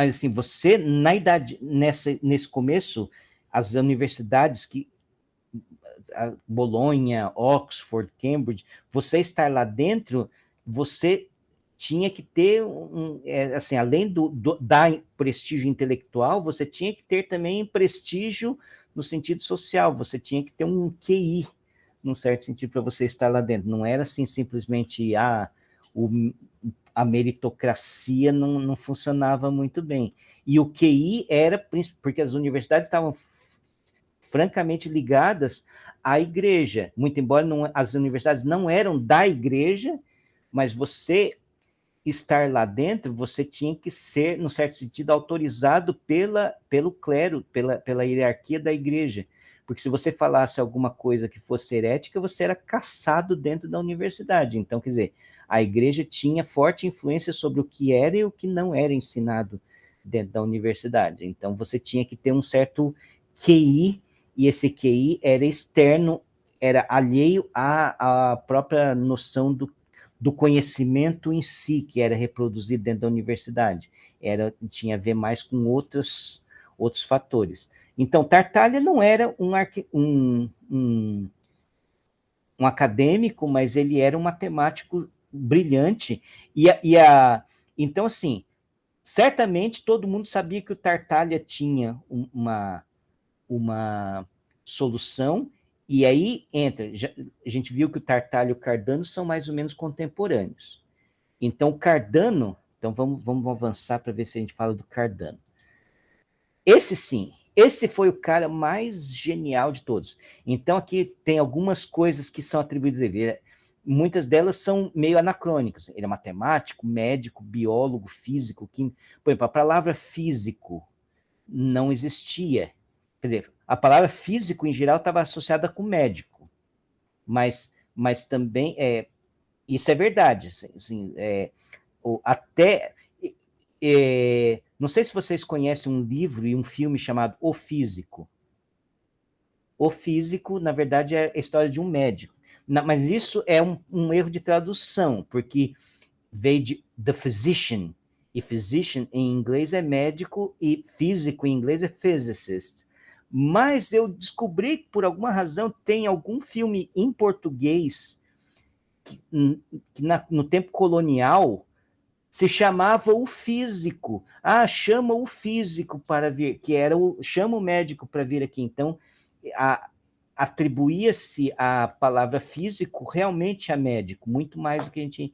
assim, você, na idade, nesse começo, as universidades Bolonha, Oxford, Cambridge, você estar lá dentro, você tinha que ter, assim, além da prestígio intelectual, você tinha que ter também prestígio no sentido social, você tinha que ter um QI, num certo sentido, para você estar lá dentro. Não era assim, simplesmente, a meritocracia não funcionava muito bem. E o QI era, porque as universidades estavam francamente ligadas à igreja, muito embora as universidades não eram da igreja, mas você estar lá dentro, você tinha que ser, num certo sentido, autorizado pelo clero, pela hierarquia da igreja. Porque se você falasse alguma coisa que fosse herética, você era caçado dentro da universidade. Então, quer dizer, a igreja tinha forte influência sobre o que era e o que não era ensinado dentro da universidade. Então, você tinha que ter um certo QI, e esse QI era externo, era alheio à própria noção do conhecimento em si, que era reproduzido dentro da universidade. Tinha a ver mais com outros fatores. Então, Tartaglia não era um acadêmico, mas ele era um matemático brilhante. Então, assim, certamente todo mundo sabia que o Tartaglia tinha uma solução. E aí a gente viu que o Tartaglia e o Cardano são mais ou menos contemporâneos. Então, o Cardano, então vamos avançar para ver se a gente fala do Cardano. Esse foi o cara mais genial de todos. Então, aqui tem algumas coisas que são atribuídas a ele. Muitas delas são meio anacrônicas. Ele é matemático, médico, biólogo, físico, químico. Por exemplo, a palavra físico não existia. Quer dizer, a palavra físico, em geral, estava associada com médico, mas também, isso é verdade, assim, não sei se vocês conhecem um livro e um filme chamado O Físico. O Físico, na verdade, é a história de um médico, mas isso é um erro de tradução, porque veio de The Physician, e physician em inglês é médico, e físico em inglês é physicist. Mas eu descobri que, por alguma razão, tem algum filme em português que no tempo colonial se chamava O Físico. Chama o físico para vir, que era chama o médico para vir aqui. Então, atribuía-se a palavra físico realmente a médico, muito mais do que a gente...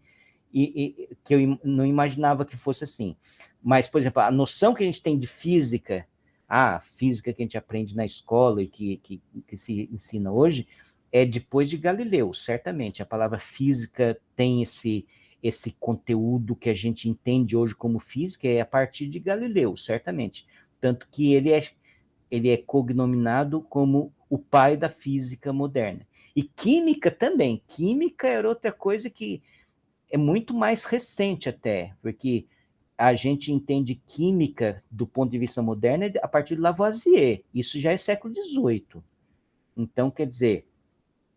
que eu não imaginava que fosse assim. Mas, por exemplo, a noção que a gente tem de física, a física que a gente aprende na escola e que se ensina hoje, é depois de Galileu, certamente. A palavra física tem esse conteúdo que a gente entende hoje como física, é a partir de Galileu, certamente. Tanto que ele é cognominado como o pai da física moderna. E química também. Química era outra coisa que é muito mais recente até, porque a gente entende química do ponto de vista moderno a partir de Lavoisier. Isso já é século XVIII. Então, quer dizer,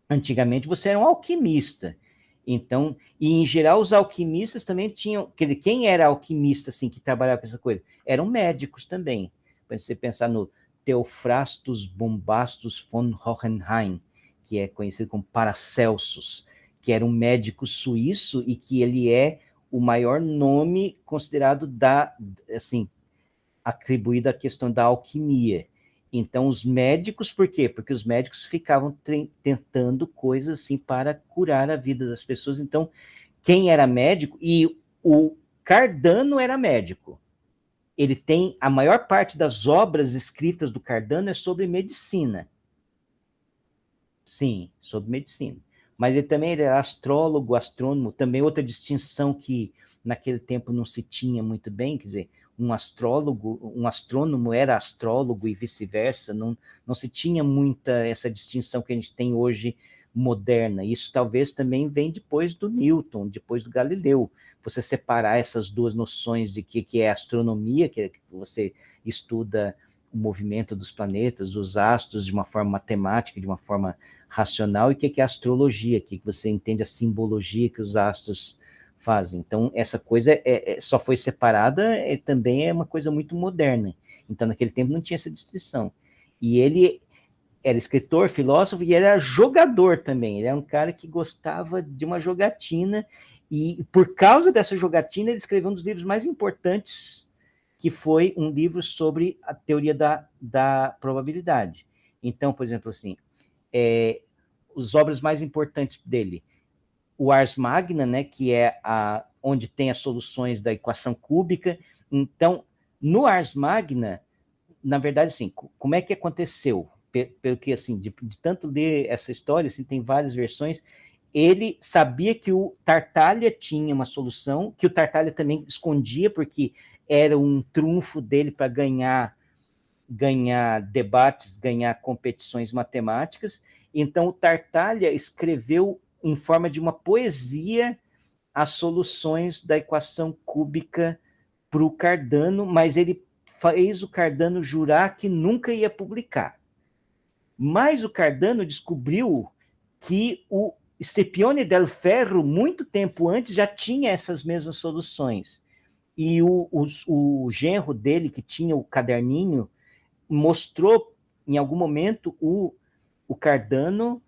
antigamente você era um alquimista. Então, e em geral os alquimistas também tinham, quem era alquimista assim que trabalhava com essa coisa? Eram médicos também. Para você pensar no Theophrastus Bombastus von Hohenheim, que é conhecido como Paracelsus, que era um médico suíço e que ele é o maior nome considerado atribuído à questão da alquimia. Então, os médicos, por quê? Porque os médicos ficavam tentando coisas assim para curar a vida das pessoas. Então, quem era médico, e o Cardano era médico. Ele tem, a maior parte das obras escritas do Cardano é sobre medicina. Sim, sobre medicina. Mas ele também era astrólogo, astrônomo, também outra distinção que naquele tempo não se tinha muito bem, quer dizer, um astrônomo era astrólogo e vice-versa, não se tinha muita essa distinção que a gente tem hoje moderna. Isso talvez também vem depois do Newton, depois do Galileu. Você separar essas duas noções de que é astronomia, que você estuda o movimento dos planetas, dos astros, de uma forma matemática, de uma forma racional, e que é a astrologia, que você entende a simbologia que os astros fazem. Então, essa coisa só foi separada, também é uma coisa muito moderna. Então, naquele tempo não tinha essa distinção. E ele era escritor, filósofo, e era jogador também. Ele era um cara que gostava de uma jogatina, e por causa dessa jogatina, ele escreveu um dos livros mais importantes, que foi um livro sobre a teoria da probabilidade. Então, por exemplo, assim, as obras mais importantes dele, o Ars Magna, né, que é onde tem as soluções da equação cúbica. Então, no Ars Magna, na verdade, assim, como é que aconteceu? Pelo que, assim, de tanto ler essa história, assim, tem várias versões, ele sabia que o Tartaglia tinha uma solução, que o Tartaglia também escondia, porque era um trunfo dele para ganhar debates, ganhar competições matemáticas. Então, o Tartaglia escreveu em forma de uma poesia as soluções da equação cúbica para o Cardano, mas ele fez o Cardano jurar que nunca ia publicar. Mas o Cardano descobriu que o Scipione del Ferro, muito tempo antes, já tinha essas mesmas soluções. E o genro dele, que tinha o caderninho, mostrou, em algum momento, o Cardano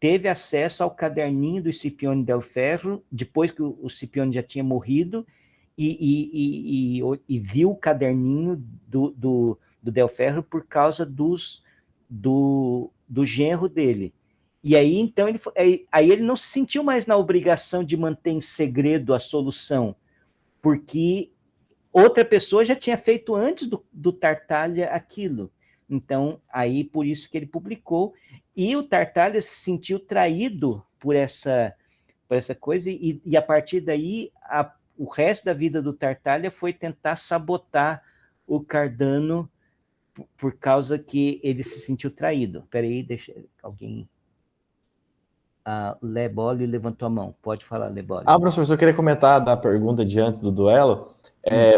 teve acesso ao caderninho do Scipione del Ferro, depois que o Scipione já tinha morrido, e viu o caderninho do del Ferro por causa do genro dele. E aí, então, ele não se sentiu mais na obrigação de manter em segredo a solução, porque outra pessoa já tinha feito antes do Tartaglia aquilo. Então, aí por isso que ele publicou, e o Tartaglia se sentiu traído por essa coisa, e a partir daí, o resto da vida do Tartaglia foi tentar sabotar o Cardano por causa que ele se sentiu traído. Espera aí, deixa alguém... Leboli levantou a mão. Pode falar, Leboli. Professor, eu queria comentar da pergunta de antes do duelo.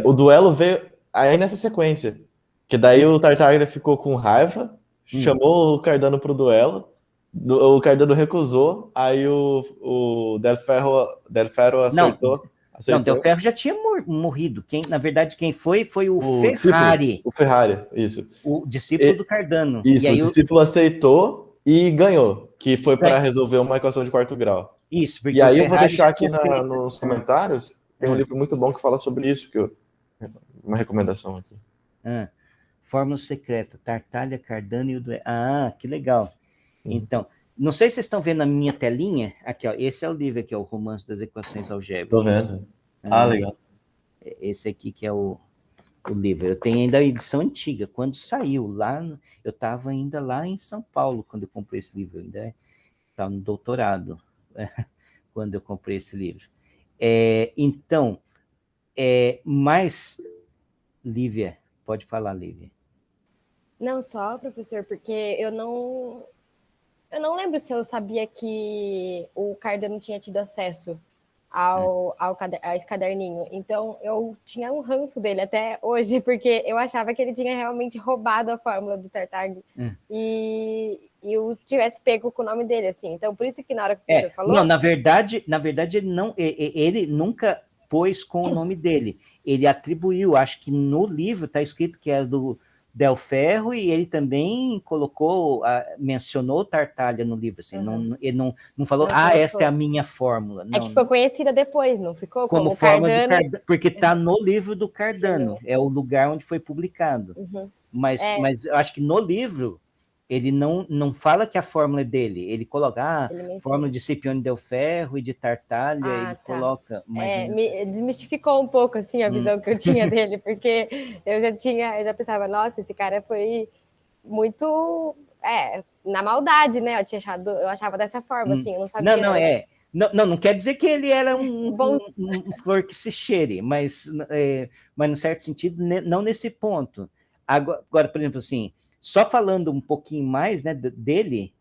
O duelo veio aí nessa sequência, que daí o Tartaglia ficou com raiva, chamou o Cardano para o duelo, o Cardano recusou, aí o Del Ferro aceitou. Não, Del Ferro já tinha morrido. Na verdade, quem foi o Ferrari. O Ferrari, isso. O discípulo do Cardano. Isso, o discípulo aceitou e ganhou, que foi para resolver uma equação de quarto grau. Isso, porque e aí eu vou deixar aqui nos comentários, tem um livro muito bom que fala sobre isso, uma recomendação aqui. Fórmula secreta, Tartaglia, Cardano e o duelo. Que legal. Então, não sei se vocês estão vendo na minha telinha, aqui, ó, esse é o livro aqui, ó, o Romance das Equações Algébricas. Estou vendo. Legal. Esse aqui que é o livro. Eu tenho ainda a edição antiga, quando saiu lá, eu estava ainda lá em São Paulo, quando eu comprei esse livro, ainda estava no doutorado, quando eu comprei esse livro. Então, mas, Lívia, pode falar, Lívia. Não só, professor, porque eu não lembro se eu sabia que o Cardano tinha tido acesso a esse caderninho. Então, eu tinha um ranço dele até hoje, porque eu achava que ele tinha realmente roubado a fórmula do Tartaglia e eu tivesse pego com o nome dele, assim. Então, por isso que na hora que o professor falou... Não, na verdade ele nunca pôs com o nome dele. Ele atribuiu, acho que no livro está escrito que era do Del Ferro, e ele também mencionou Tartaglia no livro, assim, ele não falou, esta é a minha fórmula. Não, que ficou conhecida depois, não ficou? Como fórmula de Cardano, porque está no livro do Cardano, é o lugar onde foi publicado. Mas eu acho que no livro ele não fala que a fórmula é dele, ele coloca fórmula de Scipione Del Ferro e de Tartaglia, coloca... me desmistificou um pouco, assim, a visão que eu tinha dele, porque eu já pensava, nossa, esse cara foi muito na maldade, né? Eu achava dessa forma, assim, eu não sabia. Não quer dizer que ele era um flor que se cheire, mas no certo sentido, não nesse ponto. Agora, por exemplo, assim, só falando um pouquinho mais, né, dele,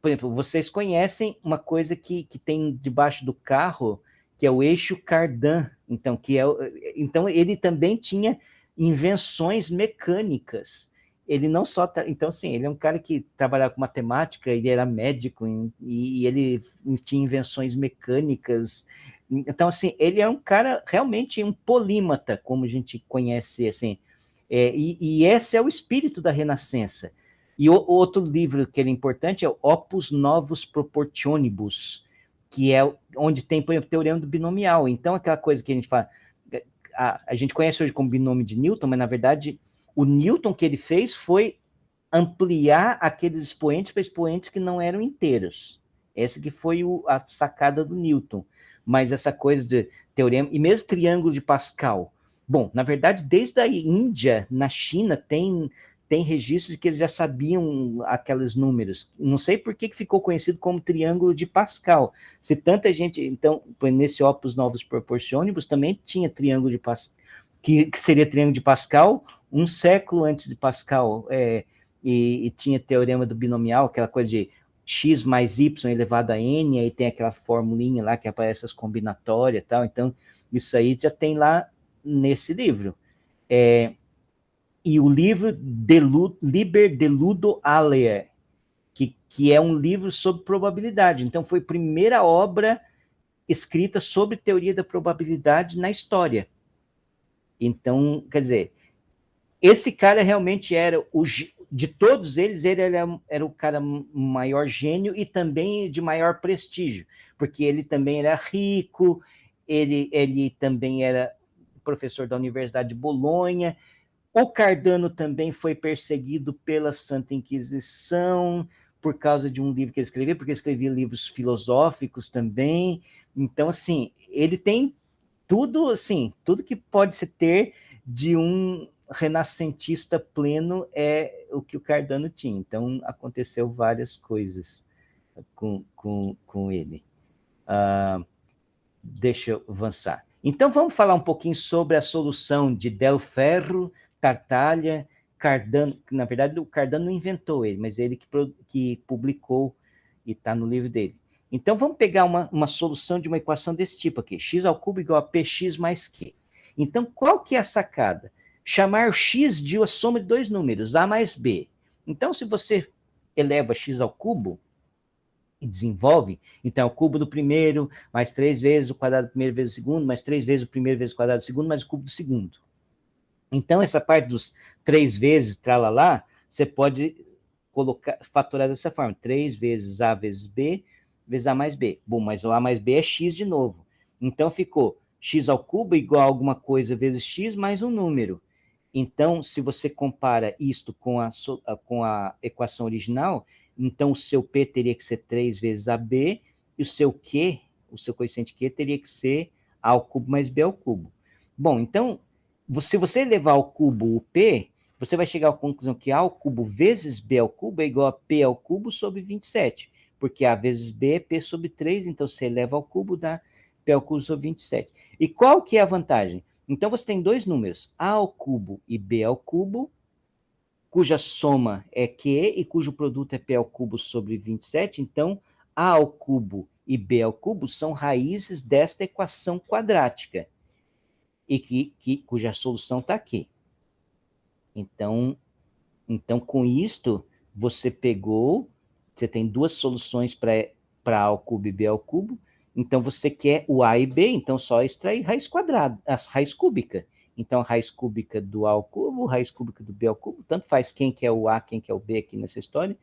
por exemplo, vocês conhecem uma coisa que tem debaixo do carro, que é o eixo Cardan, então ele também tinha invenções mecânicas. Ele não só... Então, assim, ele é um cara que trabalhava com matemática, ele era médico, e ele tinha invenções mecânicas. Então, assim, ele é um cara realmente um polímata, como a gente conhece, assim. E esse é o espírito da Renascença. E outro livro que ele é importante é o Opus Novus Proportionibus, que é onde tem, por exemplo, o teorema do binomial. Então, aquela coisa que a gente fala... A gente conhece hoje como binômio de Newton, mas, na verdade... O Newton que ele fez foi ampliar aqueles expoentes para expoentes que não eram inteiros. Essa que foi a sacada do Newton. Mas essa coisa de teorema, e mesmo triângulo de Pascal. Bom, na verdade, desde a Índia, na China, tem registros de que eles já sabiam aqueles números. Não sei por que ficou conhecido como triângulo de Pascal. Se tanta gente... Então, nesse Opus Novus Proportionibus também tinha triângulo de Pascal, que seria triângulo de Pascal, um século antes de Pascal, e tinha teorema do binomial, aquela coisa de x mais y elevado a n, aí tem aquela formulinha lá que aparece as combinatórias e tal, então isso aí já tem lá nesse livro. E o livro Liber Deludo Alea, que é um livro sobre probabilidade, então foi a primeira obra escrita sobre teoria da probabilidade na história. Então, quer dizer, esse cara realmente era, de todos eles, ele era o cara maior gênio e também de maior prestígio, porque ele também era rico, ele também era professor da Universidade de Bolonha. O Cardano também foi perseguido pela Santa Inquisição por causa de um livro que ele escreveu, porque ele escrevia livros filosóficos também. Então, assim, ele tem tudo, assim, tudo que pode se ter de um renascentista pleno é o que o Cardano tinha. Então, aconteceu várias coisas com ele. Deixa eu avançar. Então, vamos falar um pouquinho sobre a solução de Del Ferro, Tartaglia, Cardano. Na verdade, o Cardano não inventou ele, mas ele que publicou e está no livro dele. Então, vamos pegar uma solução de uma equação desse tipo aqui. X ao cubo igual a px mais q. Então, qual que é a sacada? Chamar x de a soma de dois números, a mais b. Então, se você eleva x ao cubo e desenvolve, então é o cubo do primeiro, mais 3 vezes o quadrado do primeiro vezes o segundo, mais 3 vezes o primeiro vezes o quadrado do segundo, mais o cubo do segundo. Então, essa parte dos 3 vezes, tralalá, você pode fatorar dessa forma. 3 vezes a vezes b, vezes a mais b. Bom, mas o a mais b é x de novo. Então, ficou x ao cubo igual a alguma coisa vezes x mais um número. Então, se você compara isto com a equação original, então o seu p teria que ser 3 vezes ab, e o seu q, o seu coeficiente q, teria que ser a ao cubo mais b ao cubo. Bom, então, se você levar ao cubo o p, você vai chegar à conclusão que a ao cubo vezes b ao cubo é igual a p ao cubo sobre 27. porque A vezes B é P sobre 3, então você eleva ao cubo, dá P ao cubo sobre 27. E qual que é a vantagem? Então você tem dois números, A ao cubo e B ao cubo, cuja soma é Q e cujo produto é P ao cubo sobre 27, então A ao cubo e B ao cubo são raízes desta equação quadrática, e cuja solução está aqui. Então, com isto, você tem duas soluções para A ao cubo e B ao cubo, então você quer o A e B, então só extrair raiz quadrada, a raiz cúbica. Então, a raiz cúbica do A ao cubo, raiz cúbica do B ao cubo, tanto faz quem que é o A, quem que é o B aqui nessa história.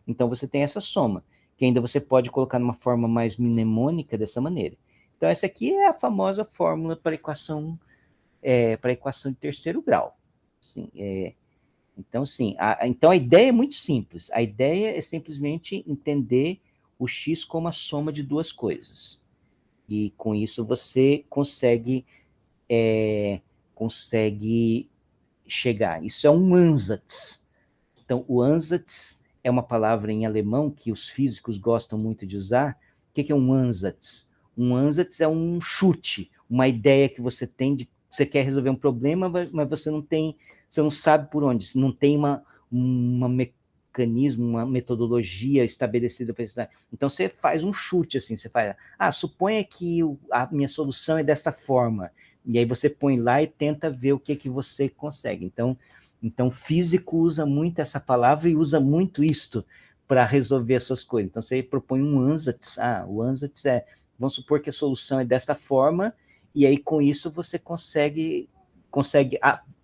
Então, você tem essa soma, que ainda você pode colocar numa forma mais mnemônica dessa maneira. Então, essa aqui é a famosa fórmula para a equação de terceiro grau. Assim, então, sim, então a ideia é muito simples. A ideia é simplesmente entender o x como a soma de duas coisas. E com isso você consegue chegar. Isso é um Ansatz. Então, o Ansatz é uma palavra em alemão que os físicos gostam muito de usar. O que é um Ansatz? Um Ansatz é um chute, uma ideia que você tem de você quer resolver um problema, mas você não sabe por onde, você não tem um mecanismo, uma metodologia estabelecida para isso. Então você faz um chute, assim, você faz, suponha que a minha solução é desta forma, e aí você põe lá e tenta ver o que você consegue. Então físico usa muito essa palavra e usa muito isto para resolver essas coisas. Então você propõe um Ansatz, o Ansatz vamos supor que a solução é desta forma, e aí com isso você consegue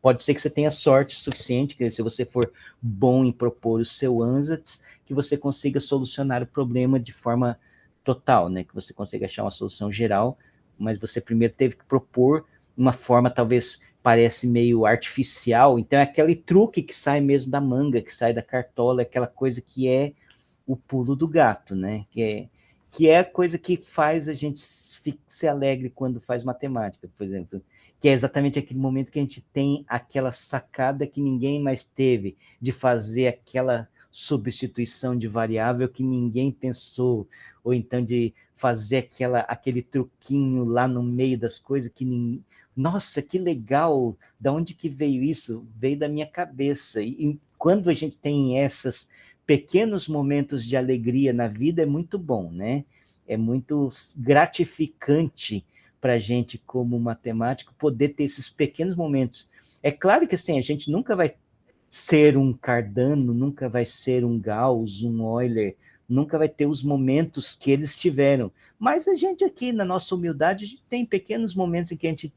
pode ser que você tenha sorte suficiente, que se você for bom em propor o seu Ansatz, que você consiga solucionar o problema de forma total, né? Que você consiga achar uma solução geral, mas você primeiro teve que propor uma forma, talvez parece meio artificial, então é aquele truque que sai mesmo da manga, que sai da cartola, aquela coisa que é o pulo do gato, né? Que é a coisa que faz a gente se alegre quando faz matemática, por exemplo, que é exatamente aquele momento que a gente tem aquela sacada que ninguém mais teve, de fazer aquela substituição de variável que ninguém pensou, ou então de fazer aquele truquinho lá no meio das coisas que nossa, que legal, da onde que veio isso? Veio da minha cabeça. E quando a gente tem esses pequenos momentos de alegria na vida, é muito bom, né? É muito gratificante para a gente, como matemático, poder ter esses pequenos momentos. É claro que assim, a gente nunca vai ser um Cardano, nunca vai ser um Gauss, um Euler, nunca vai ter os momentos que eles tiveram. Mas a gente aqui, na nossa humildade, a gente tem pequenos momentos em que a gente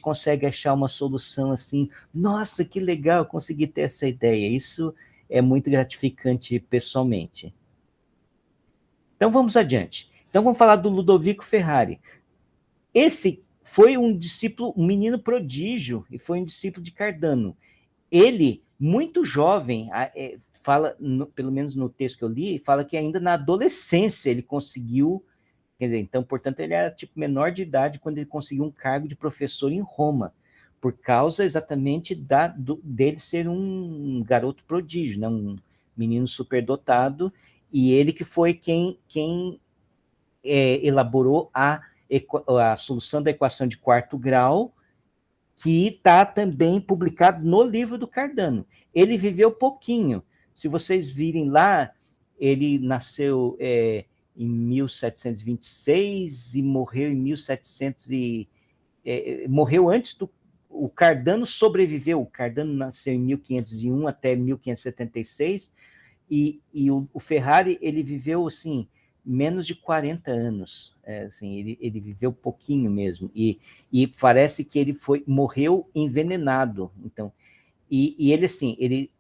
consegue achar uma solução assim, nossa, que legal, consegui ter essa ideia. Isso é muito gratificante pessoalmente. Então vamos adiante. Então vamos falar do Ludovico Ferrari. Esse foi um discípulo, um menino prodígio, e foi um discípulo de Cardano. Ele, muito jovem, fala, pelo menos no texto que eu li, fala que ainda na adolescência ele conseguiu, quer dizer, então, portanto, ele era tipo menor de idade quando ele conseguiu um cargo de professor em Roma, por causa exatamente dele ser um garoto prodígio, né, um menino superdotado, e ele que foi quem elaborou a solução da equação de quarto grau, que está também publicado no livro do Cardano. Ele viveu pouquinho. Se vocês virem lá, ele nasceu em 1726 e morreu em 1700 morreu antes do... O Cardano sobreviveu. O Cardano nasceu em 1501 até 1576, e o Ferrari, ele viveu, assim, menos de 40 anos, assim, ele viveu pouquinho mesmo, e parece que ele morreu envenenado, então, e ele, assim, ele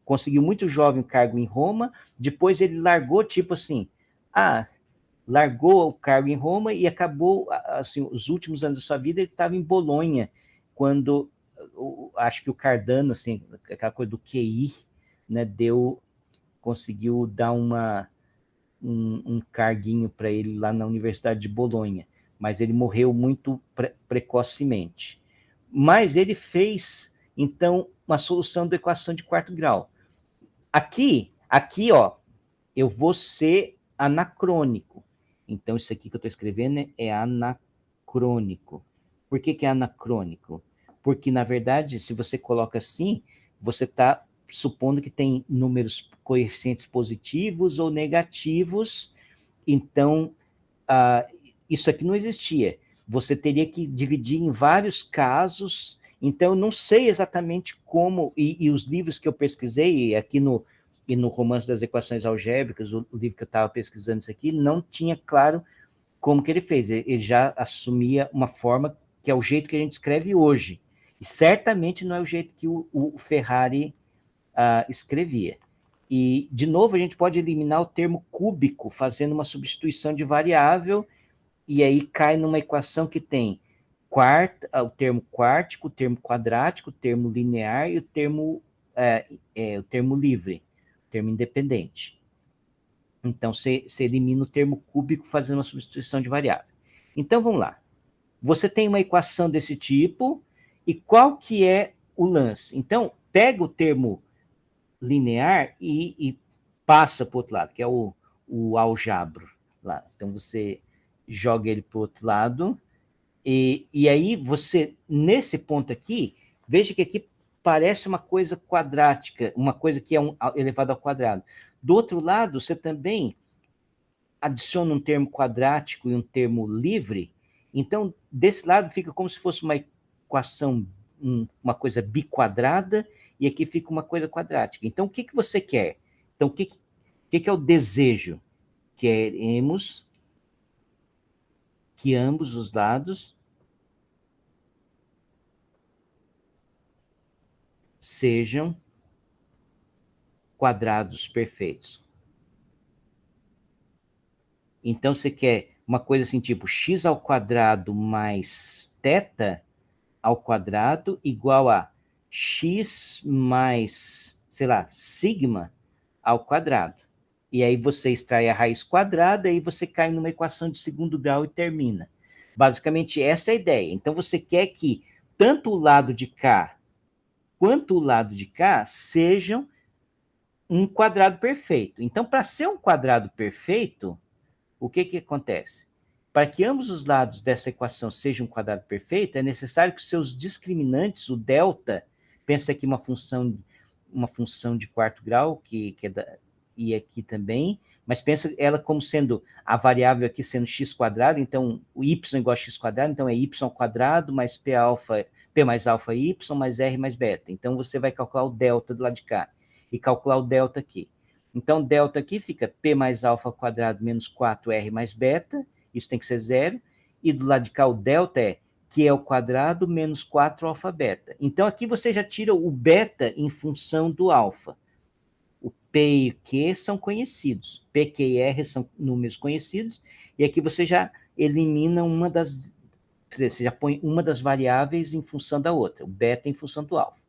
conseguiu muito jovem um cargo em Roma, depois ele largou, tipo assim, largou o cargo em Roma e acabou, assim, os últimos anos da sua vida ele estava em Bolonha, quando, acho que o Cardano, assim, aquela coisa do QI, né, conseguiu dar um carguinho para ele lá na Universidade de Bolonha, mas ele morreu muito precocemente. Mas ele fez, então, uma solução da equação de quarto grau. Aqui, ó, eu vou ser anacrônico. Então, isso aqui que eu estou escrevendo é anacrônico. Por que é anacrônico? Porque, na verdade, se você coloca assim, você está supondo que tem números coeficientes positivos ou negativos, então, isso aqui não existia. Você teria que dividir em vários casos, então eu não sei exatamente como, e os livros que eu pesquisei, aqui no Romance das Equações Algébricas, o livro que eu estava pesquisando isso aqui, não tinha claro como que ele fez. Ele já assumia uma forma que é o jeito que a gente escreve hoje. E certamente não é o jeito que o Ferrari escrevia. E, de novo, a gente pode eliminar o termo cúbico, fazendo uma substituição de variável, e aí cai numa equação que tem o termo quártico, o termo quadrático, o termo linear e o termo livre, o termo independente. Então, você elimina o termo cúbico fazendo uma substituição de variável. Então, vamos lá. Você tem uma equação desse tipo, e qual que é o lance? Então, pega o termo linear e passa para o outro lado, que é o aljabro lá. Então, você joga ele para o outro lado, e aí você, nesse ponto aqui, veja que aqui parece uma coisa quadrática, uma coisa que é elevado ao quadrado. Do outro lado, você também adiciona um termo quadrático e um termo livre, então, desse lado fica como se fosse uma equação, uma coisa biquadrada, e aqui fica uma coisa quadrática. Então, o que você quer? Então, o que é o desejo? Queremos que ambos os lados sejam quadrados perfeitos. Então, você quer uma coisa assim, tipo x ao quadrado mais θ ao quadrado igual a x mais, sei lá, sigma ao quadrado. E aí você extrai a raiz quadrada e você cai numa equação de segundo grau e termina. Basicamente, essa é a ideia. Então, você quer que tanto o lado de cá quanto o lado de cá sejam um quadrado perfeito. Então, para ser um quadrado perfeito, o que acontece? Para que ambos os lados dessa equação sejam um quadrado perfeito, é necessário que seus discriminantes, o delta, pensa aqui uma função de quarto grau, que é e aqui também, mas pensa ela como sendo a variável aqui sendo x quadrado, então o y igual a x quadrado, então é y quadrado mais p mais alfa y mais r mais beta. Então você vai calcular o delta do lado de cá e calcular o delta aqui. Então, delta aqui fica p mais alfa ao quadrado menos 4r mais beta, isso tem que ser zero, e do lado de cá o delta é q ao quadrado menos 4 alfa beta. Então, aqui você já tira o beta em função do alfa. O p e o q são conhecidos, p, q e r são números conhecidos, e aqui você já elimina você já põe uma das variáveis em função da outra, o beta em função do alfa.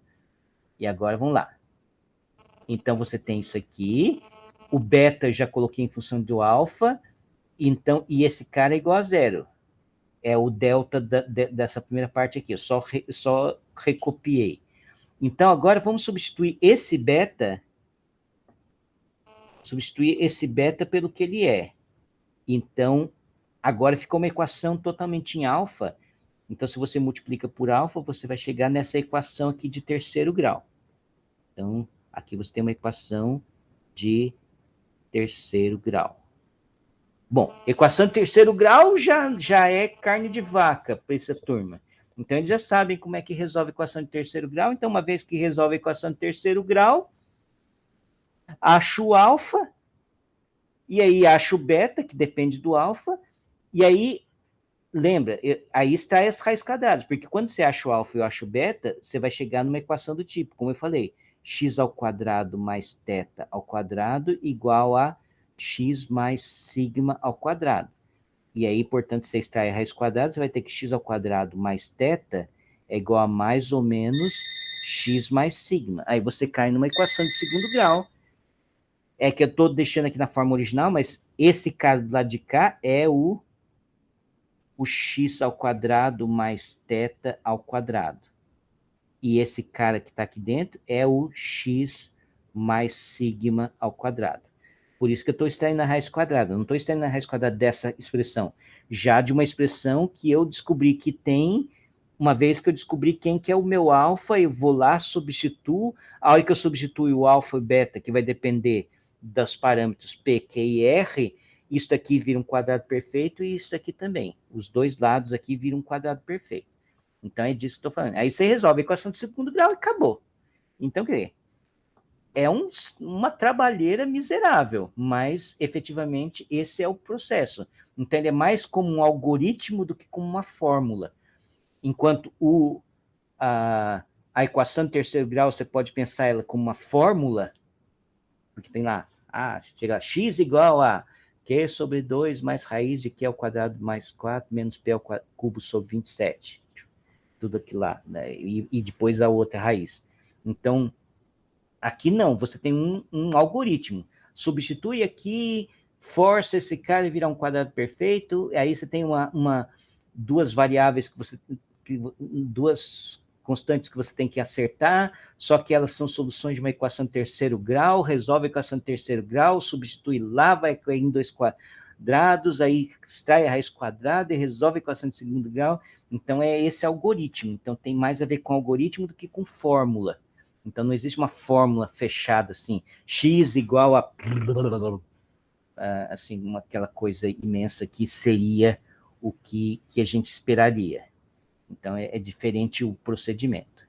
E agora, vamos lá. Então, você tem isso aqui, o beta eu já coloquei em função do alfa, então, e esse cara é igual a zero. É o delta dessa primeira parte aqui, eu só recopiei. Então, agora vamos substituir esse beta pelo que ele é. Então, agora ficou uma equação totalmente em alfa. Então, se você multiplica por alfa, você vai chegar nessa equação aqui de terceiro grau. Então, aqui você tem uma equação de terceiro grau. Bom, equação de terceiro grau já é carne de vaca para essa turma. Então, eles já sabem como é que resolve a equação de terceiro grau. Então, uma vez que resolve a equação de terceiro grau, acho o alfa, e aí acho o beta, que depende do alfa, e aí, lembra, aí está as raízes quadradas, porque quando você acha o alfa e eu acho o beta, você vai chegar numa equação do tipo, como eu falei, x ao quadrado mais θ ao quadrado igual a x mais sigma ao quadrado. E aí, portanto, se você extrai a raiz quadrada, você vai ter que x ao quadrado mais θ é igual a mais ou menos x mais sigma. Aí você cai numa equação de segundo grau. É que eu estou deixando aqui na forma original, mas esse cara do lado de cá é o x ao quadrado mais θ ao quadrado. E esse cara que está aqui dentro é o x mais sigma ao quadrado. Por isso que eu estou extraindo a raiz quadrada. Eu não estou extraindo a raiz quadrada dessa expressão, já de uma expressão que eu descobri que tem, uma vez que eu descobri quem que é o meu alfa, eu vou lá, substituo, a hora que eu substituo o alfa e beta, que vai depender dos parâmetros P, Q e R, isso aqui vira um quadrado perfeito e isso aqui também. Os dois lados aqui viram um quadrado perfeito. Então é disso que eu estou falando. Aí você resolve a equação de segundo grau e acabou. Então, quer dizer, é uma trabalheira miserável, mas efetivamente esse é o processo. Então ele é mais como um algoritmo do que como uma fórmula. Enquanto a equação de terceiro grau, você pode pensar ela como uma fórmula, porque tem lá, chega a x igual a q sobre 2 mais raiz de q ao quadrado mais 4 menos p ao cubo sobre 27. Tudo aquilo lá, né? E depois a outra raiz. Então, aqui não, você tem um algoritmo. Substitui aqui, força esse cara e virar um quadrado perfeito, aí você tem duas variáveis duas constantes que você tem que acertar, só que elas são soluções de uma equação de terceiro grau, resolve a equação de terceiro grau, substitui lá, vai cair em dois quadrados, aí extrai a raiz quadrada e resolve a equação de segundo grau. Então é esse algoritmo. Então tem mais a ver com algoritmo do que com fórmula. Então não existe uma fórmula fechada assim, x igual a assim, aquela coisa imensa que seria o que a gente esperaria. Então é diferente o procedimento.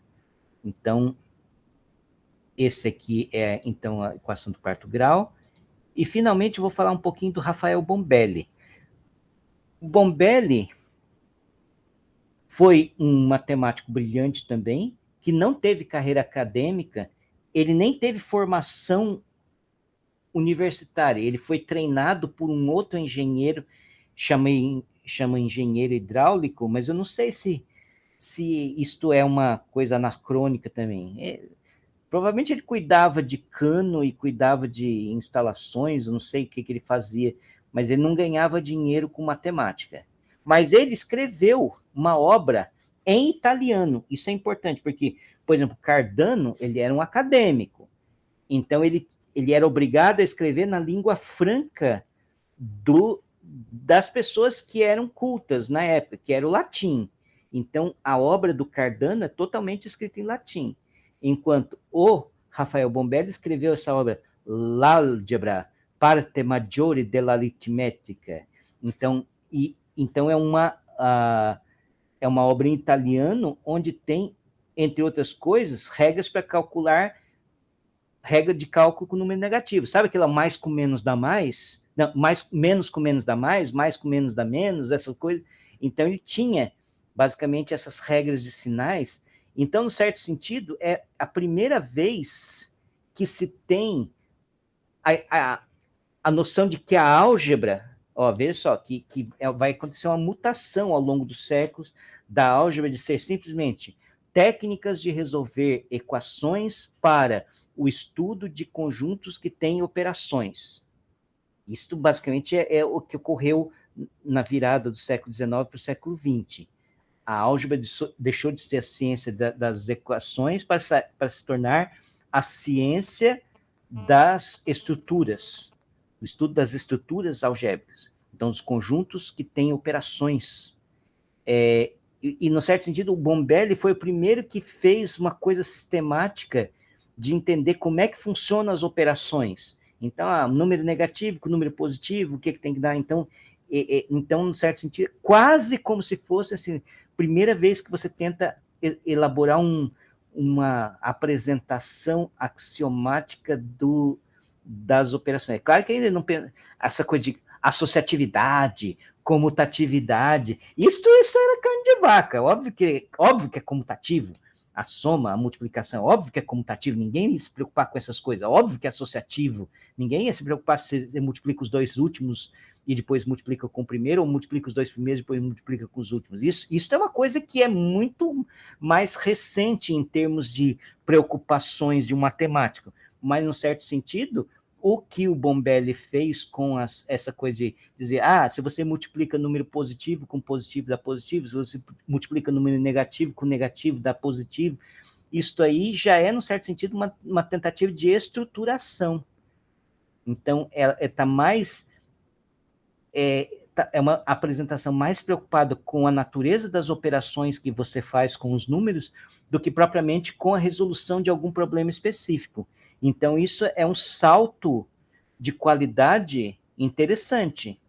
Então esse aqui é então a equação do quarto grau. E finalmente eu vou falar um pouquinho do Rafael Bombelli. O Bombelli foi um matemático brilhante também, que não teve carreira acadêmica, ele nem teve formação universitária, ele foi treinado por um outro engenheiro, chama engenheiro hidráulico, mas eu não sei se isto é uma coisa anacrônica também. Provavelmente ele cuidava de cano e cuidava de instalações, eu não sei o que ele fazia, mas ele não ganhava dinheiro com matemática. Mas ele escreveu uma obra em italiano. Isso é importante, porque, por exemplo, Cardano, ele era um acadêmico. Então, ele era obrigado a escrever na língua franca das pessoas que eram cultas na época, que era o latim. Então, a obra do Cardano é totalmente escrita em latim. Enquanto o Rafael Bombelli escreveu essa obra, L'Algebra, parte maggiore dell'aritmetica. Então é uma obra em italiano onde tem, entre outras coisas, regras para calcular, regra de cálculo com número negativo. Sabe aquela mais com menos dá mais? Não, menos com menos dá mais com menos dá menos, essas coisas. Então ele tinha, basicamente, essas regras de sinais. Então, no certo sentido, é a primeira vez que se tem a noção de que a álgebra, veja só, que vai acontecer uma mutação ao longo dos séculos da álgebra de ser simplesmente técnicas de resolver equações para o estudo de conjuntos que têm operações. Isto, basicamente, é o que ocorreu na virada do século XIX para o século XX. A álgebra deixou de ser a ciência das equações para se tornar a ciência das estruturas, o estudo das estruturas algébricas. Então, os conjuntos que têm operações. E, no certo sentido, o Bombelli foi o primeiro que fez uma coisa sistemática de entender como é que funcionam as operações. Então, número negativo com número positivo, o que tem que dar? Então, no certo sentido, quase como se fosse assim, primeira vez que você tenta elaborar uma apresentação axiomática das operações. É claro que ainda não pensa essa coisa de associatividade, comutatividade, isso era carne de vaca, óbvio que é comutativo, a soma, a multiplicação, óbvio que é comutativo, ninguém ia se preocupar com essas coisas, óbvio que é associativo, ninguém ia se preocupar se você multiplica os dois últimos e depois multiplica com o primeiro, ou multiplica os dois primeiros e depois multiplica com os últimos. Isso é uma coisa que é muito mais recente em termos de preocupações de um matemático, mas, num certo sentido, o que o Bombelli fez com essa coisa de dizer, se você multiplica número positivo com positivo dá positivo, se você multiplica número negativo com negativo dá positivo, isso aí já é, num certo sentido, uma tentativa de estruturação. Então, está mais... É uma apresentação mais preocupada com a natureza das operações que você faz com os números do que propriamente com a resolução de algum problema específico. Então, isso é um salto de qualidade interessante.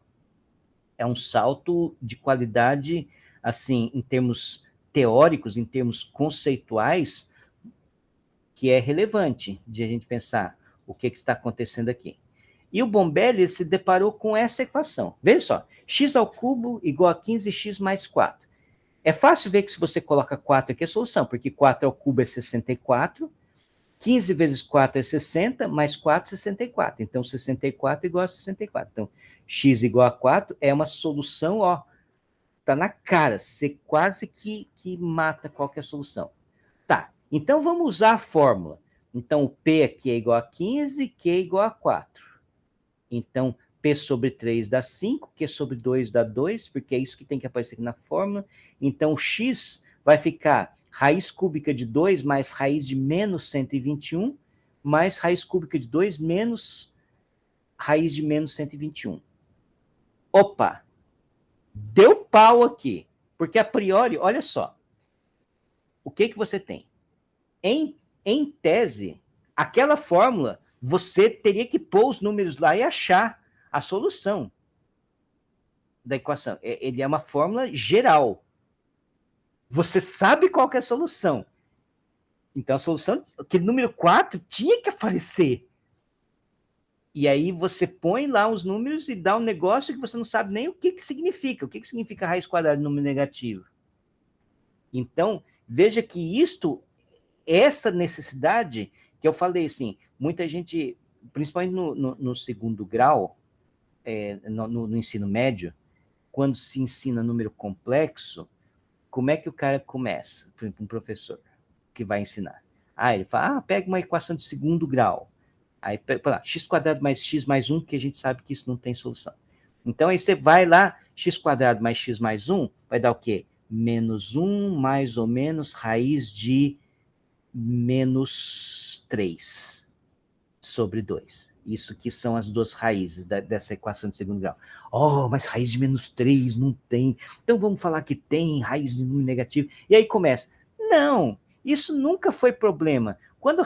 É um salto de qualidade, assim, em termos teóricos, em termos conceituais, que é relevante de a gente pensar o que está acontecendo aqui. E o Bombelli se deparou com essa equação. Veja só, x ao cubo igual a 15x mais 4. É fácil ver que se você coloca 4 aqui é a solução, porque 4 ao cubo é 64, 15 vezes 4 é 60, mais 4 é 64. Então, 64 igual a 64. Então, x igual a 4 é uma solução, ó, tá na cara, você quase que mata qualquer solução. Tá, então vamos usar a fórmula. Então, o P aqui é igual a 15, Q é igual a 4. Então, P sobre 3 dá 5, Q sobre 2 dá 2, porque é isso que tem que aparecer aqui na fórmula. Então, x vai ficar raiz cúbica de 2 mais raiz de menos 121, mais raiz cúbica de 2 menos raiz de menos 121. Opa! Deu pau aqui. Porque, a priori, olha só. O que você tem? Em tese, aquela fórmula, você teria que pôr os números lá e achar a solução da equação. Ele é uma fórmula geral. Você sabe qual que é a solução. Então, a solução, aquele número 4 tinha que aparecer. E aí você põe lá os números e dá um negócio que você não sabe nem o que significa. O que significa raiz quadrada de número negativo? Então, veja que essa necessidade, que eu falei assim, muita gente, principalmente no segundo grau, no ensino médio, quando se ensina número complexo, como é que o cara começa? Por exemplo, um professor que vai ensinar. Ele fala, pega uma equação de segundo grau. Aí, x quadrado mais x mais 1, que a gente sabe que isso não tem solução. Então, aí você vai lá, x quadrado mais x mais 1, vai dar o quê? Menos 1 mais ou menos raiz de menos 3 sobre 2. Isso que são as duas raízes dessa equação de segundo grau. Mas raiz de menos 3 não tem. Então vamos falar que tem raiz de número negativo. E aí começa. Não, isso nunca foi problema. Quando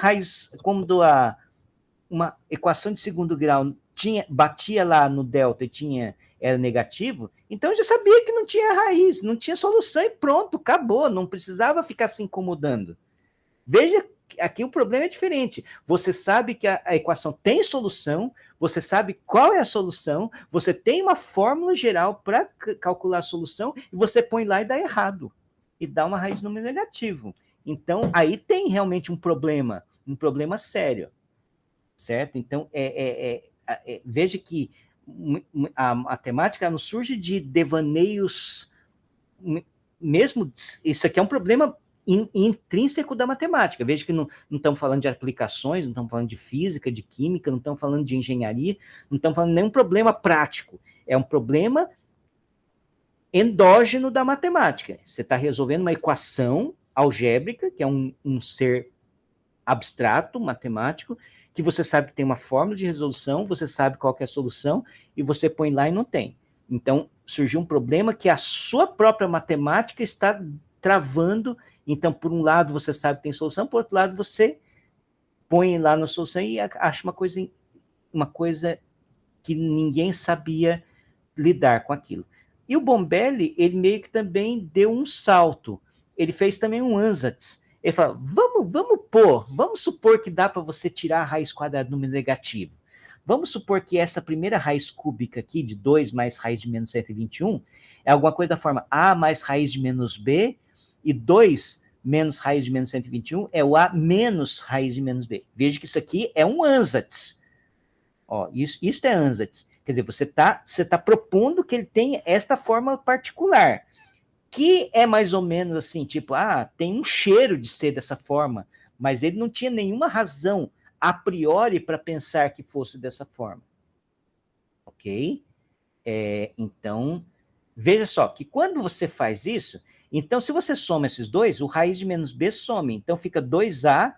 uma equação de segundo grau batia lá no delta e era negativo, então eu já sabia que não tinha raiz, não tinha solução e pronto, acabou. Não precisava ficar se incomodando. Veja, aqui o problema é diferente. Você sabe que a equação tem solução, você sabe qual é a solução, você tem uma fórmula geral para calcular a solução, e você põe lá e dá errado. E dá uma raiz de número negativo. Então, aí tem realmente um problema sério. Certo? Então, veja que a matemática não surge de devaneios, mesmo, isso aqui é um problema intrínseco da matemática. Veja que não estamos falando de aplicações, não estamos falando de física, de química, não estamos falando de engenharia, não estamos falando de nenhum problema prático. É um problema endógeno da matemática. Você está resolvendo uma equação algébrica, que é um ser abstrato, matemático, que você sabe que tem uma fórmula de resolução, você sabe qual que é a solução, e você põe lá e não tem. Então, surgiu um problema que a sua própria matemática está travando. Então, por um lado, você sabe que tem solução, por outro lado, você põe lá na solução e acha uma coisa que ninguém sabia lidar com aquilo. E o Bombelli, ele meio que também deu um salto. Ele fez também um ansatz. Ele fala, vamos supor que dá para você tirar a raiz quadrada do número negativo. Vamos supor que essa primeira raiz cúbica aqui, de 2 mais raiz de menos 121, é alguma coisa da forma A mais raiz de menos B, e 2 menos raiz de menos 121 é o A menos raiz de menos B. Veja que isso aqui é um ansatz. Isso é ansatz. Quer dizer, você tá propondo que ele tenha esta forma particular, que é mais ou menos assim, tipo, tem um cheiro de ser dessa forma, mas ele não tinha nenhuma razão a priori para pensar que fosse dessa forma. Ok? Então, veja só, que quando você faz isso, então se você soma esses dois, o raiz de menos B some, então fica 2A,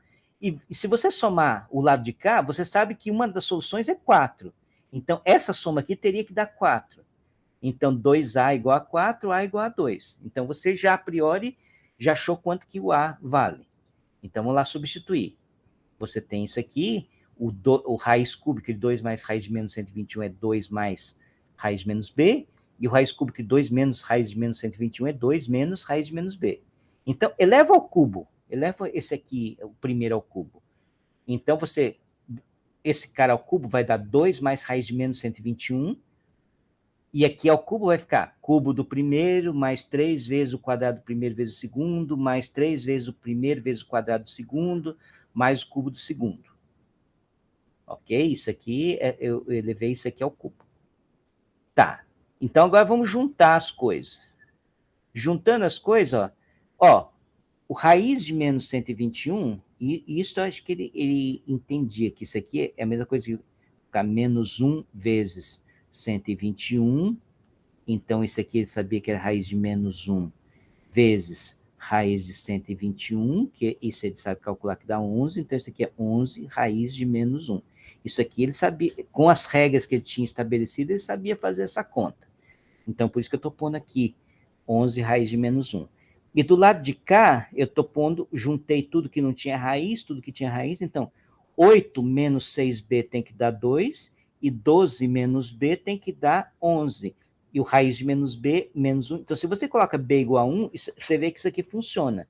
E se você somar o lado de cá, você sabe que uma das soluções é 4. Então, essa soma aqui teria que dar 4. Então, 2A igual a 4, A igual a 2. Então, você já, a priori, já achou quanto que o A vale. Então, vamos lá substituir. Você tem isso aqui, o raiz cúbica de 2 mais raiz de menos 121 é 2 mais raiz de menos B, e o raiz cúbica de 2 menos raiz de menos 121 é 2 menos raiz de menos B. Então, eleva ao cubo. Eleva esse aqui, o primeiro ao cubo. Então, esse cara ao cubo vai dar 2 mais raiz de menos 121, e aqui ao cubo vai ficar cubo do primeiro, mais 3 vezes o quadrado do primeiro vezes o segundo, mais 3 vezes o primeiro vezes o quadrado do segundo, mais o cubo do segundo. Ok? Isso aqui, eu elevei isso aqui ao cubo. Tá. Então, agora vamos juntar as coisas. Juntando as coisas, ó, o raiz de menos 121, e isso eu acho que ele entendia que isso aqui é a mesma coisa que ficar menos 1 vezes 121, então isso aqui ele sabia que era raiz de menos 1 vezes raiz de 121, que isso ele sabe calcular que dá 11, então isso aqui é 11 raiz de menos 1. Isso aqui ele sabia, com as regras que ele tinha estabelecido, ele sabia fazer essa conta. Então, por isso que eu estou pondo aqui 11 raiz de menos 1. E do lado de cá, eu estou pondo, juntei tudo que não tinha raiz, tudo que tinha raiz, então 8 menos 6b tem que dar 2, e 12 menos b tem que dar 11. E o raiz de menos b, menos 1. Então, se você coloca b igual a 1, você vê que isso aqui funciona.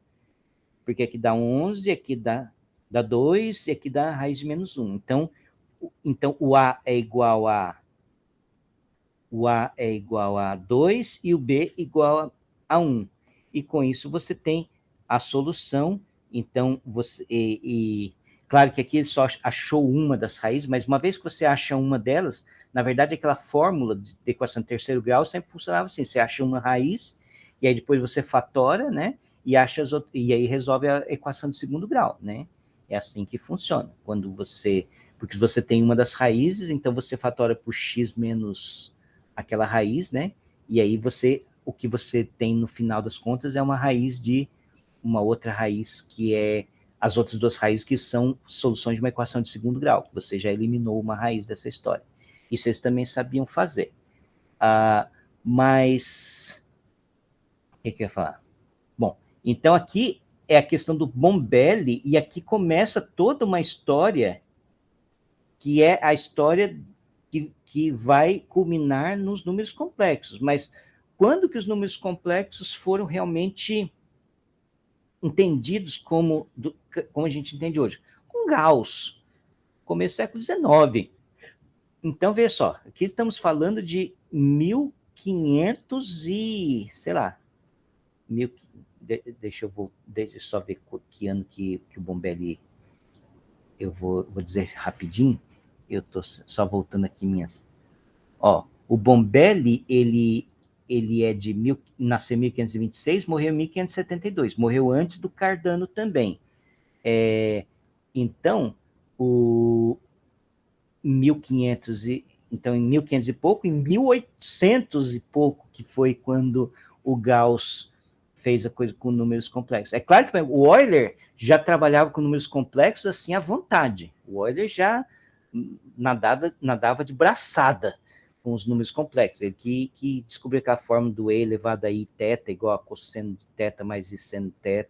Porque aqui dá 11, aqui dá 2, e aqui dá raiz de menos 1. Então o A é igual a 2 e o B igual a 1. E com isso você tem a solução. Então, claro que aqui ele só achou uma das raízes, mas uma vez que você acha uma delas, na verdade aquela fórmula de equação de terceiro grau sempre funcionava assim, você acha uma raiz, e aí depois você fatora, né, e aí resolve a equação de segundo grau, né? É assim que funciona. Porque você tem uma das raízes, então você fatora por x menos aquela raiz, né? E aí o que você tem no final das contas é uma raiz de uma outra raiz, que é as outras duas raízes que são soluções de uma equação de segundo grau. Você já eliminou uma raiz dessa história. Isso eles também sabiam fazer. Mas o que eu ia falar? Bom, então aqui é a questão do Bombelli, e aqui começa toda uma história que é a história que vai culminar nos números complexos. Mas quando que os números complexos foram realmente entendidos como a gente entende hoje? Com Gauss, começo do século XIX. Então, veja só, aqui estamos falando de 1500 e, sei lá, deixa eu só ver que ano que o Bombelli, eu vou dizer rapidinho, eu estou só voltando aqui minhas. Ó, o Bombelli, ele nasceu em 1526, morreu em 1572, morreu antes do Cardano também. Então, em 1500 e pouco, em 1800 e pouco, que foi quando o Gauss fez a coisa com números complexos. É claro que o Euler já trabalhava com números complexos assim à vontade. O Euler já nadava de braçada com os números complexos. Ele que descobriu aquela forma do E elevado a I θ igual a cosseno de θ mais I seno de θ.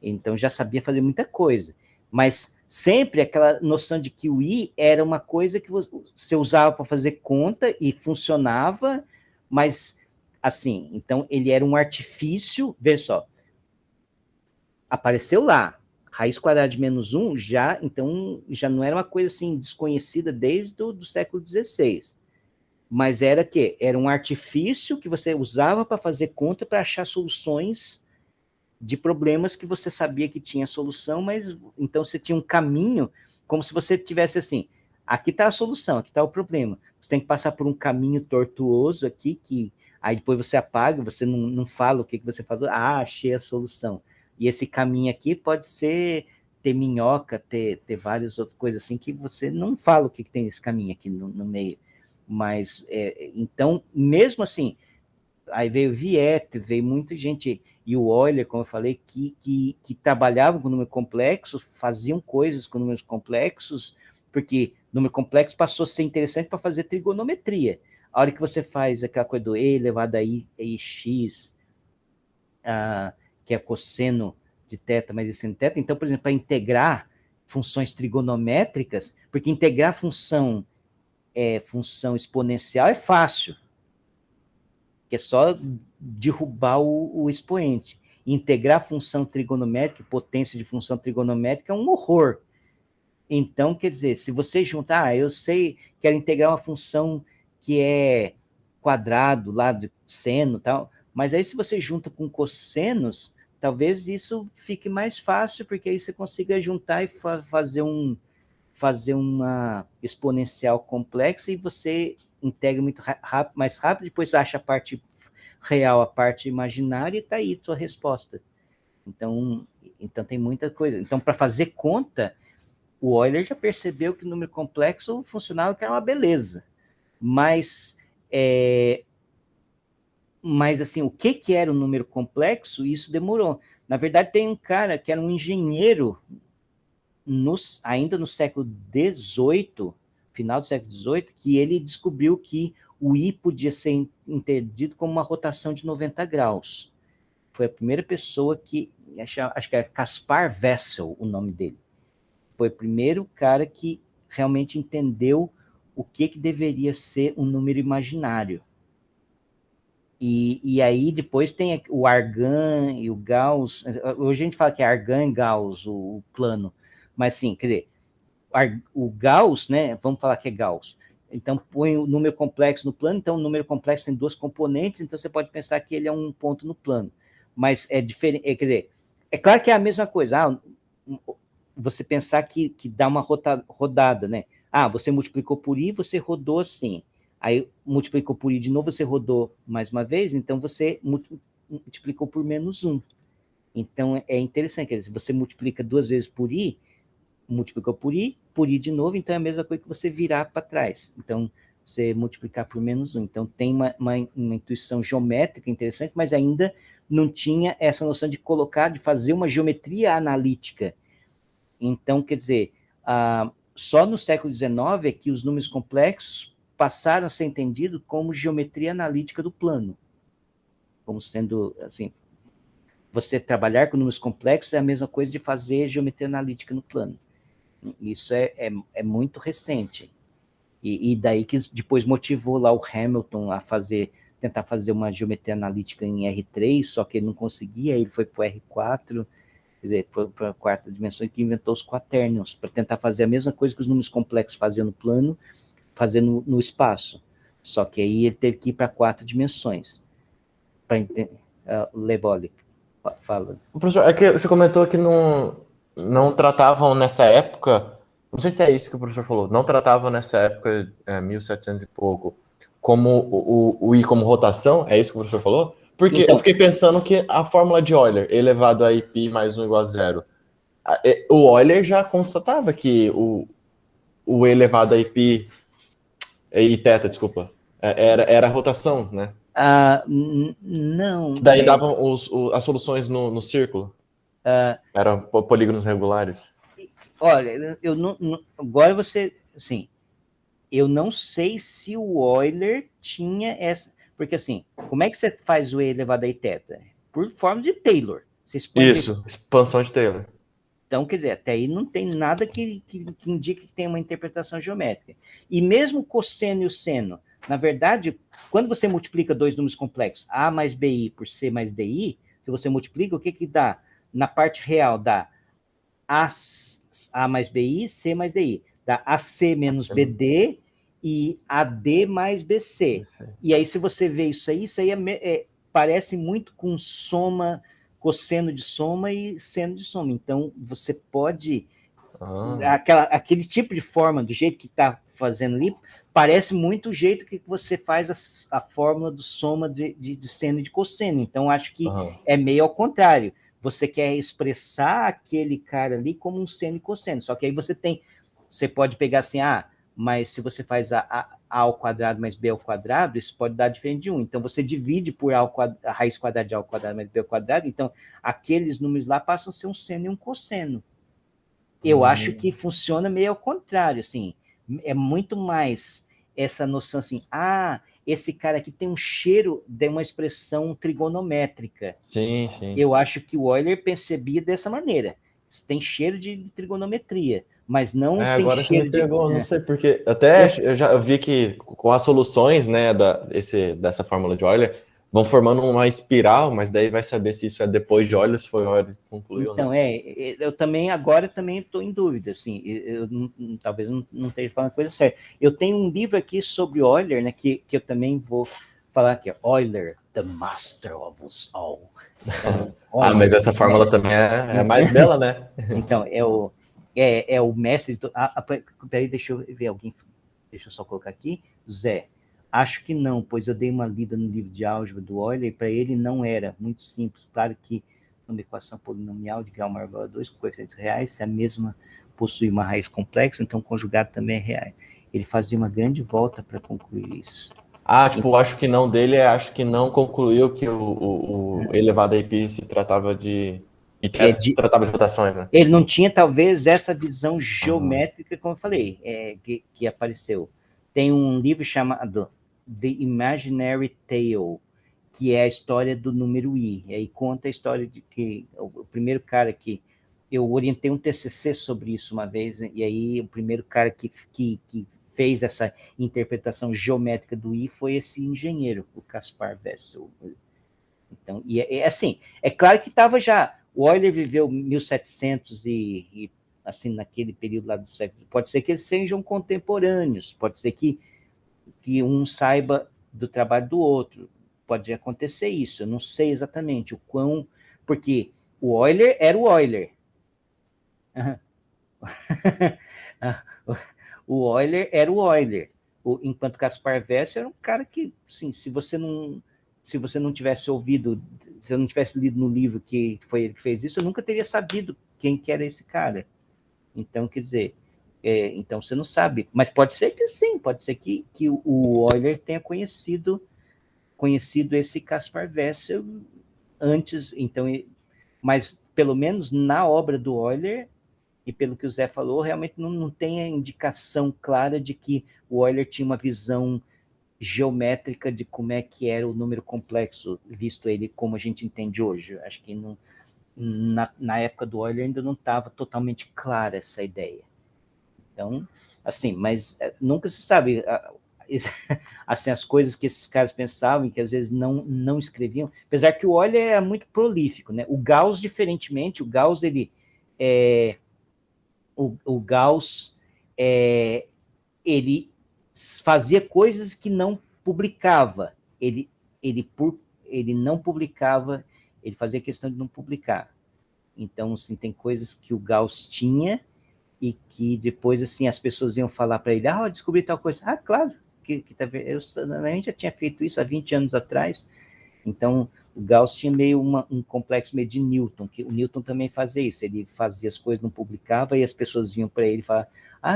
Então já sabia fazer muita coisa. Mas sempre aquela noção de que o I era uma coisa que você usava para fazer conta e funcionava, mas assim, então ele era um artifício. Veja só, apareceu lá, raiz quadrada de menos 1, então já não era uma coisa assim desconhecida desde o século XVI. Mas era um artifício que você usava para fazer conta, para achar soluções de problemas que você sabia que tinha solução, mas então você tinha um caminho, como se você tivesse assim, aqui está a solução, aqui está o problema. Você tem que passar por um caminho tortuoso aqui, que aí depois você apaga, você não fala o que você falou, achei a solução. E esse caminho aqui pode ser ter minhoca, ter várias outras coisas assim, que você não fala o que tem nesse caminho aqui no meio. Mas, então, mesmo assim, aí veio Viette, veio muita gente, e o Euler, como eu falei, que trabalhavam com número complexo, faziam coisas com números complexos, porque número complexo passou a ser interessante para fazer trigonometria. A hora que você faz aquela coisa do e elevado a x, que é cosseno de θ mais seno de θ, então, por exemplo, para integrar funções trigonométricas, porque integrar função exponencial é fácil, que é só derrubar o expoente. Integrar função trigonométrica, potência de função trigonométrica é um horror. Então, quer dizer, se você juntar, eu sei, quero integrar uma função que é quadrado lá de seno e tal, mas aí se você junta com cossenos, talvez isso fique mais fácil, porque aí você consiga juntar e fazer uma exponencial complexa e você integra muito mais rápido, depois acha a parte real, a parte imaginária, e está aí a sua resposta. Então tem muita coisa. Então, para fazer conta, o Euler já percebeu que o número complexo funcionava, que era uma beleza. Mas assim, o que era o número complexo, isso demorou. Na verdade, tem um cara que era um engenheiro, ainda no século XVIII, final do século XVIII, que ele descobriu que o I podia ser entendido como uma rotação de 90 graus. Foi a primeira pessoa que, acho que é Caspar Wessel, o nome dele. Foi o primeiro cara que realmente entendeu o que deveria ser um número imaginário. E aí depois tem o Argand e o Gauss. Hoje a gente fala que é Argand e Gauss, o plano. Mas sim, quer dizer, o Gauss, né? Vamos falar que é Gauss. Então põe o número complexo no plano. Então o número complexo tem duas componentes. Então você pode pensar que ele é um ponto no plano. Mas é diferente. Quer dizer, é claro que é a mesma coisa. Você pensar que dá uma rodada, né? Você multiplicou por I, você rodou assim. Aí multiplicou por I de novo, você rodou mais uma vez, então você multiplicou por -1. Então é interessante, quer dizer, você multiplica 2 vezes por I, multiplicou por I de novo, então é a mesma coisa que você virar para trás. Então, você multiplicar por -1. Então tem uma intuição geométrica interessante, mas ainda não tinha essa noção de de fazer uma geometria analítica. Então, quer dizer, só no século XIX é que os números complexos passaram a ser entendidos como geometria analítica do plano. Como sendo, assim, você trabalhar com números complexos é a mesma coisa de fazer geometria analítica no plano. Isso é muito recente. E daí que depois motivou lá o Hamilton a tentar fazer uma geometria analítica em R3, só que ele não conseguia, ele foi para o R4, quer dizer, foi para a quarta dimensão, que inventou os quaternions, para tentar fazer a mesma coisa que os números complexos faziam no plano, fazer no espaço. Só que aí ele teve que ir para 4 dimensões. Para entender. Lebolic, fala. Professor, é que você comentou que não tratavam nessa época, não sei se é isso que o professor falou, não tratavam nessa época, 1700 e pouco, como o I como rotação, é isso que o professor falou? Porque Então, eu fiquei pensando que a fórmula de Euler, E elevado a π mais 1 igual a 0, o Euler já constatava que o E elevado a π e θ, desculpa, era a rotação, né? Não. Daí davam as soluções no círculo. Eram polígonos regulares. Olha, eu não, agora você, assim, eu não sei se o Euler tinha essa, porque assim, como é que você faz o E elevado a θ? Por forma de Taylor. Você Isso, expansão de Taylor. Então, quer dizer, até aí não tem nada que indique que tem uma interpretação geométrica. E mesmo o cosseno e o seno, na verdade, quando você multiplica dois números complexos, A mais BI por C mais DI, se você multiplica, o que dá? Na parte real, dá A mais BI, C mais DI. Dá AC menos BD e AD mais BC. E aí, se você vê isso aí parece muito com soma, cosseno de soma e seno de soma. Então, você pode... Aquele tipo de forma, do jeito que está fazendo ali, parece muito o jeito que você faz a fórmula do soma de seno e de cosseno. Então, acho que é meio ao contrário. Você quer expressar aquele cara ali como um seno e cosseno. Só que aí você pode pegar assim, mas se você faz a a ao quadrado mais b ao quadrado, isso pode dar diferente de 1. Então, você divide por a raiz quadrada de a ao quadrado mais b ao quadrado, então, aqueles números lá passam a ser um seno e um cosseno. Eu acho que funciona meio ao contrário, assim, é muito mais essa noção assim, esse cara aqui tem um cheiro de uma expressão trigonométrica. Sim, sim. Eu acho que o Euler percebia dessa maneira. Tem cheiro de trigonometria, mas não tem Agora você cheiro me pegou, não de... sei porque. Até eu vi que com as soluções, né, dessa fórmula de Euler, vão formando uma espiral, mas daí vai saber se isso é depois de Euler, se foi Euler que concluiu. Então, eu também, agora também estou em dúvida, assim, talvez não esteja falando a coisa certa. Eu tenho um livro aqui sobre Euler, né, que eu também vou falar aqui, Euler, the master of us all. Então, Euler, mas essa fórmula também é mais bela, né? Então, é o mestre... Peraí, deixa eu ver alguém... Deixa eu só colocar aqui. Zé, acho que não, pois eu dei uma lida no livro de álgebra do Euler, e para ele não era muito simples. Claro que uma equação polinomial de grau maior igual a 2 com coeficientes reais, se a mesma possui uma raiz complexa, então conjugado também é real. Ele fazia uma grande volta para concluir isso. Tipo, acho que não dele, acho que não concluiu que o elevado a pi se tratava de... tratava de rotações, né? Ele não tinha, talvez, essa visão geométrica, como eu falei, que apareceu. Tem um livro chamado The Imaginary Tale, que é a história do número I. E aí conta a história de que o primeiro cara que... Eu orientei um TCC sobre isso uma vez, e aí o primeiro cara que fez essa interpretação geométrica do I foi esse engenheiro, o Caspar Wessel. Então, assim, é claro que estava já... O Euler viveu 1700 e assim, naquele período lá do século. Pode ser que eles sejam contemporâneos, pode ser que um saiba do trabalho do outro. Pode acontecer isso, eu não sei exatamente o quão... Porque o Euler era o Euler. O Euler era o Euler. Enquanto Caspar Wessel era um cara que, assim, se você não tivesse ouvido, se eu não tivesse lido no livro que foi ele que fez isso, eu nunca teria sabido quem que era esse cara. Então, quer dizer, então você não sabe. Mas pode ser que sim, pode ser que o Euler tenha conhecido esse Caspar Wessel antes, então, mas pelo menos na obra do Euler, e pelo que o Zé falou, realmente não tem a indicação clara de que o Euler tinha uma visão geométrica de como é que era o número complexo, visto ele como a gente entende hoje. Acho que na época do Euler ainda não estava totalmente clara essa ideia. Então, assim, mas nunca se sabe... assim, as coisas que esses caras pensavam e que às vezes não escreviam, apesar que o Euler era muito prolífico, né? O Gauss, diferentemente, o Gauss, o Gauss, ele fazia coisas que não publicava, ele não publicava, ele fazia questão de não publicar. Então, assim, tem coisas que o Gauss tinha e que depois, assim, as pessoas iam falar para ele, eu descobri tal coisa. Claro, a gente já tinha feito isso há 20 anos atrás. Então, o Gauss tinha meio um complexo meio de Newton, que o Newton também fazia isso, ele fazia as coisas, não publicava, e as pessoas vinham para ele e falavam,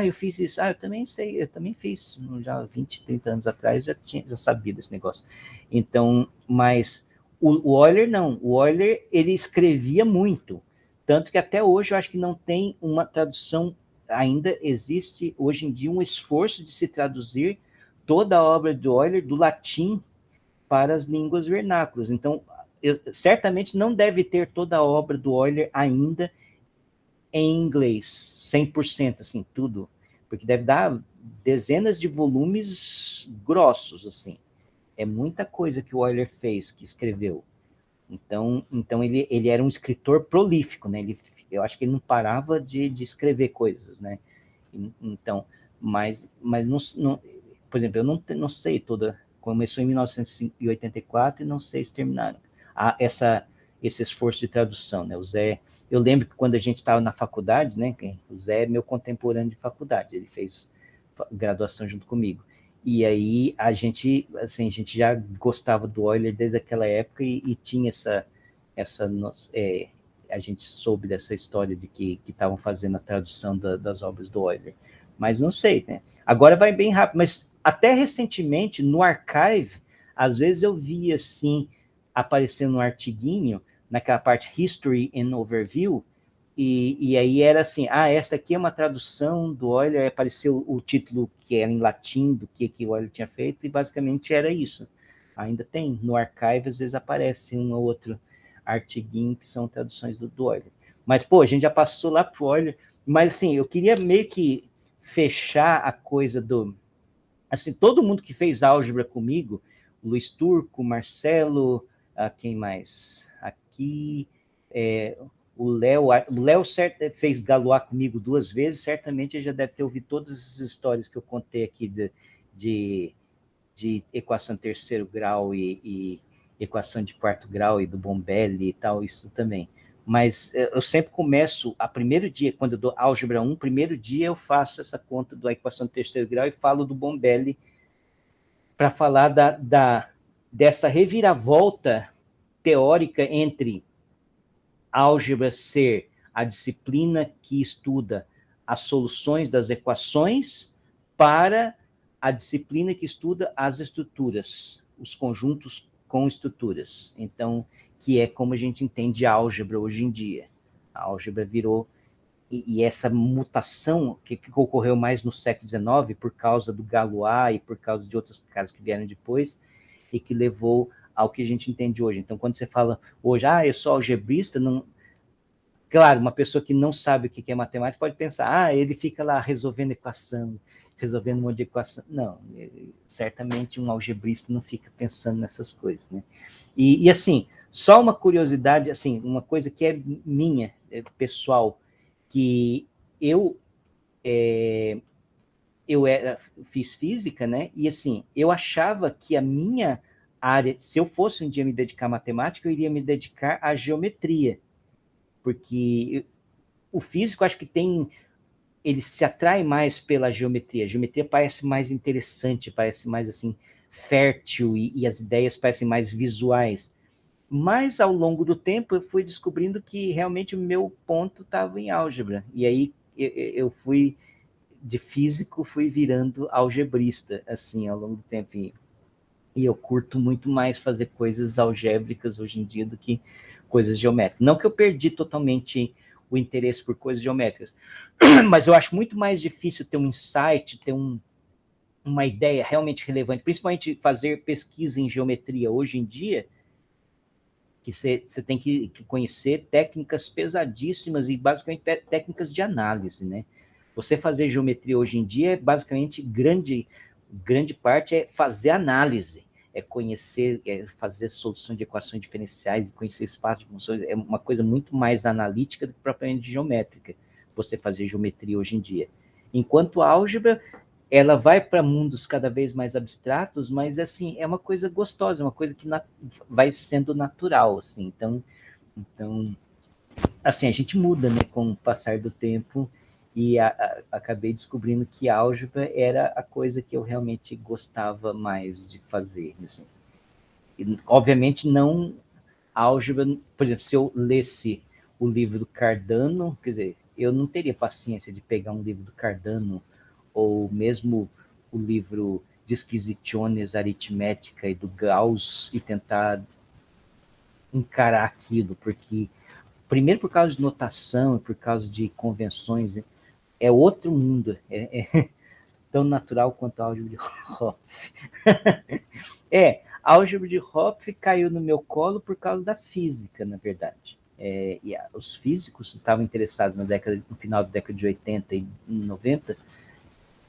eu fiz isso, eu também sei, eu também fiz, já 20, 30 anos atrás, já sabia desse negócio. Então, mas o Euler não, o Euler, ele escrevia muito, tanto que até hoje eu acho que não tem uma tradução, ainda existe hoje em dia um esforço de se traduzir toda a obra do Euler do latim para as línguas vernáculas. Então, certamente não deve ter toda a obra do Euler ainda em inglês, 100%, assim, tudo, porque deve dar dezenas de volumes grossos, assim. É muita coisa que o Euler fez, que escreveu. Então ele era um escritor prolífico, né? Eu acho que ele não parava de escrever coisas, né? Então, mas não, por exemplo, eu não sei toda... Começou em 1984 e não sei se terminaram. Esse esforço de tradução, né? O Zé, eu lembro que quando a gente estava na faculdade, né? O Zé é meu contemporâneo de faculdade, ele fez graduação junto comigo. E aí a gente já gostava do Euler desde aquela época e tinha a gente soube dessa história de que estavam fazendo a tradução das obras do Euler. Mas não sei, né? Agora vai bem rápido, mas até recentemente, no Archive, às vezes eu via, assim, aparecendo um artiguinho, naquela parte History and Overview, e aí era assim, esta aqui é uma tradução do Euler, apareceu o título que era em latim, do que o Euler tinha feito, e basicamente era isso. Ainda tem, no Archive, às vezes aparece um ou outro artiguinho que são traduções do Euler. Mas, pô, a gente já passou lá pro Euler, mas assim, eu queria meio que fechar a coisa do... Assim, todo mundo que fez álgebra comigo, Luiz Turco, Marcelo, quem mais? Aqui, o Léo fez Galois comigo 2 vezes, certamente ele já deve ter ouvido todas as histórias que eu contei aqui de equação de 3º grau e equação de 4º grau e do Bombelli e tal, isso também. Mas eu sempre começo, a primeiro dia, quando eu dou álgebra 1, primeiro dia eu faço essa conta da equação de 3º grau e falo do Bombelli para falar dessa reviravolta teórica entre álgebra ser a disciplina que estuda as soluções das equações para a disciplina que estuda as estruturas, os conjuntos com estruturas. Então, que é como a gente entende a álgebra hoje em dia. A álgebra virou... E essa mutação que ocorreu mais no século XIX, por causa do Galois e por causa de outros caras que vieram depois, e que levou ao que a gente entende hoje. Então, quando você fala hoje, eu sou algebrista, não... Claro, uma pessoa que não sabe o que é matemática pode pensar, ele fica lá resolvendo equação, resolvendo um monte de equação. Não, certamente um algebrista não fica pensando nessas coisas, né? E assim, só uma curiosidade, assim, uma coisa que é minha, pessoal, que eu fiz física, né? E assim, eu achava que a minha área, se eu fosse um dia me dedicar à matemática, eu iria me dedicar à geometria, porque o físico, acho que ele se atrai mais pela geometria. A geometria parece mais interessante, parece mais assim fértil e as ideias parecem mais visuais. Mas ao longo do tempo eu fui descobrindo que realmente o meu ponto estava em álgebra. E aí eu fui de físico, fui virando algebrista assim ao longo do tempo. E eu curto muito mais fazer coisas algébricas hoje em dia do que coisas geométricas. Não que eu perdi totalmente o interesse por coisas geométricas, mas eu acho muito mais difícil ter um insight, ter uma ideia realmente relevante, principalmente fazer pesquisa em geometria hoje em dia, que você tem que conhecer técnicas pesadíssimas e basicamente técnicas de análise, né? Você fazer geometria hoje em dia, basicamente, grande parte é fazer análise, é conhecer, fazer solução de equações diferenciais, conhecer espaço de funções, é uma coisa muito mais analítica do que propriamente geométrica, você fazer geometria hoje em dia. Enquanto a álgebra, ela vai para mundos cada vez mais abstratos, mas assim, é uma coisa gostosa, é uma coisa que vai sendo natural, assim. Então, assim, a gente muda, né, com o passar do tempo, e acabei descobrindo que a álgebra era a coisa que eu realmente gostava mais de fazer, assim. E, obviamente, não álgebra, por exemplo, se eu lesse o livro do Cardano, quer dizer, eu não teria paciência de pegar um livro do Cardano, ou mesmo o livro Disquisitiones Aritmética e do Gauss, e tentar encarar aquilo, porque, primeiro por causa de notação, por causa de convenções, é outro mundo, é tão natural quanto a álgebra de Hopf. A álgebra de Hopf caiu no meu colo por causa da física, na verdade. E os físicos estavam interessados no final da década de 80 e 90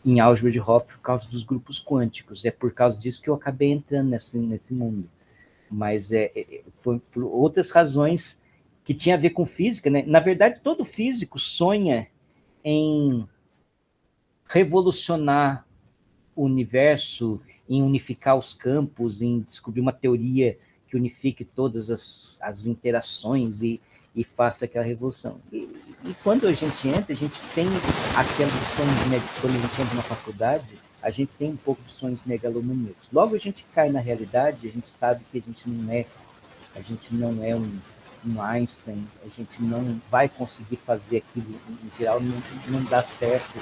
em álgebra de Hopf por causa dos grupos quânticos. É por causa disso que eu acabei entrando nesse mundo. Mas foi por outras razões que tinha a ver com física, né? Na verdade, todo físico sonha em revolucionar o universo, em unificar os campos, em descobrir uma teoria que unifique todas as interações e faça aquela revolução. E quando a gente entra, a gente tem aqueles sonhos, quando a gente entra na faculdade, a gente tem um pouco de sonhos megalomaníacos. Logo a gente cai na realidade, a gente sabe que a gente não é um Einstein, a gente não vai conseguir fazer aquilo, em geral não dá certo.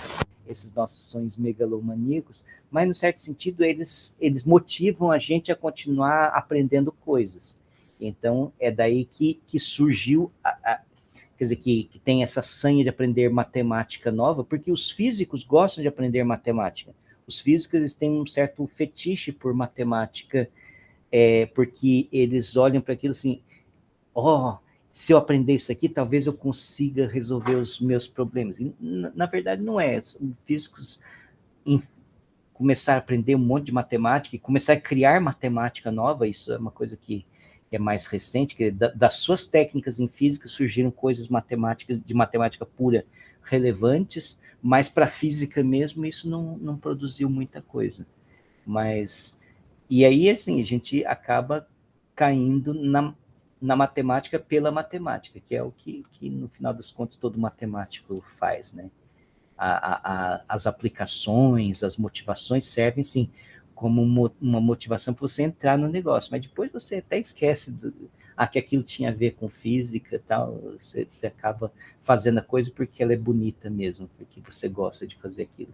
esses nossos sonhos megalomaníacos, mas, no certo sentido, eles motivam a gente a continuar aprendendo coisas. Então, é daí que surgiu, quer dizer, que tem essa sanha de aprender matemática nova, porque os físicos gostam de aprender matemática. Os físicos eles têm um certo fetiche por matemática, porque eles olham para aquilo assim, se eu aprender isso aqui, talvez eu consiga resolver os meus problemas. E, na verdade, não é. Os físicos começar a aprender um monte de matemática e começar a criar matemática nova, isso é uma coisa que é mais recente, que das suas técnicas em física surgiram coisas matemáticas, de matemática pura relevantes, mas para a física mesmo isso não produziu muita coisa. Mas, e aí, assim, a gente acaba caindo na matemática pela matemática, que é o que no final das contas, todo matemático faz, né? As aplicações, as motivações servem, sim, como uma motivação para você entrar no negócio, mas depois você até esquece que aquilo tinha a ver com física e tal, você acaba fazendo a coisa porque ela é bonita mesmo, porque você gosta de fazer aquilo.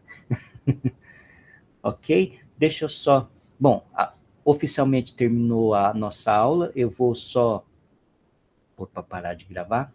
Ok? Deixa eu só... Bom, oficialmente terminou a nossa aula, eu vou só... para parar de gravar.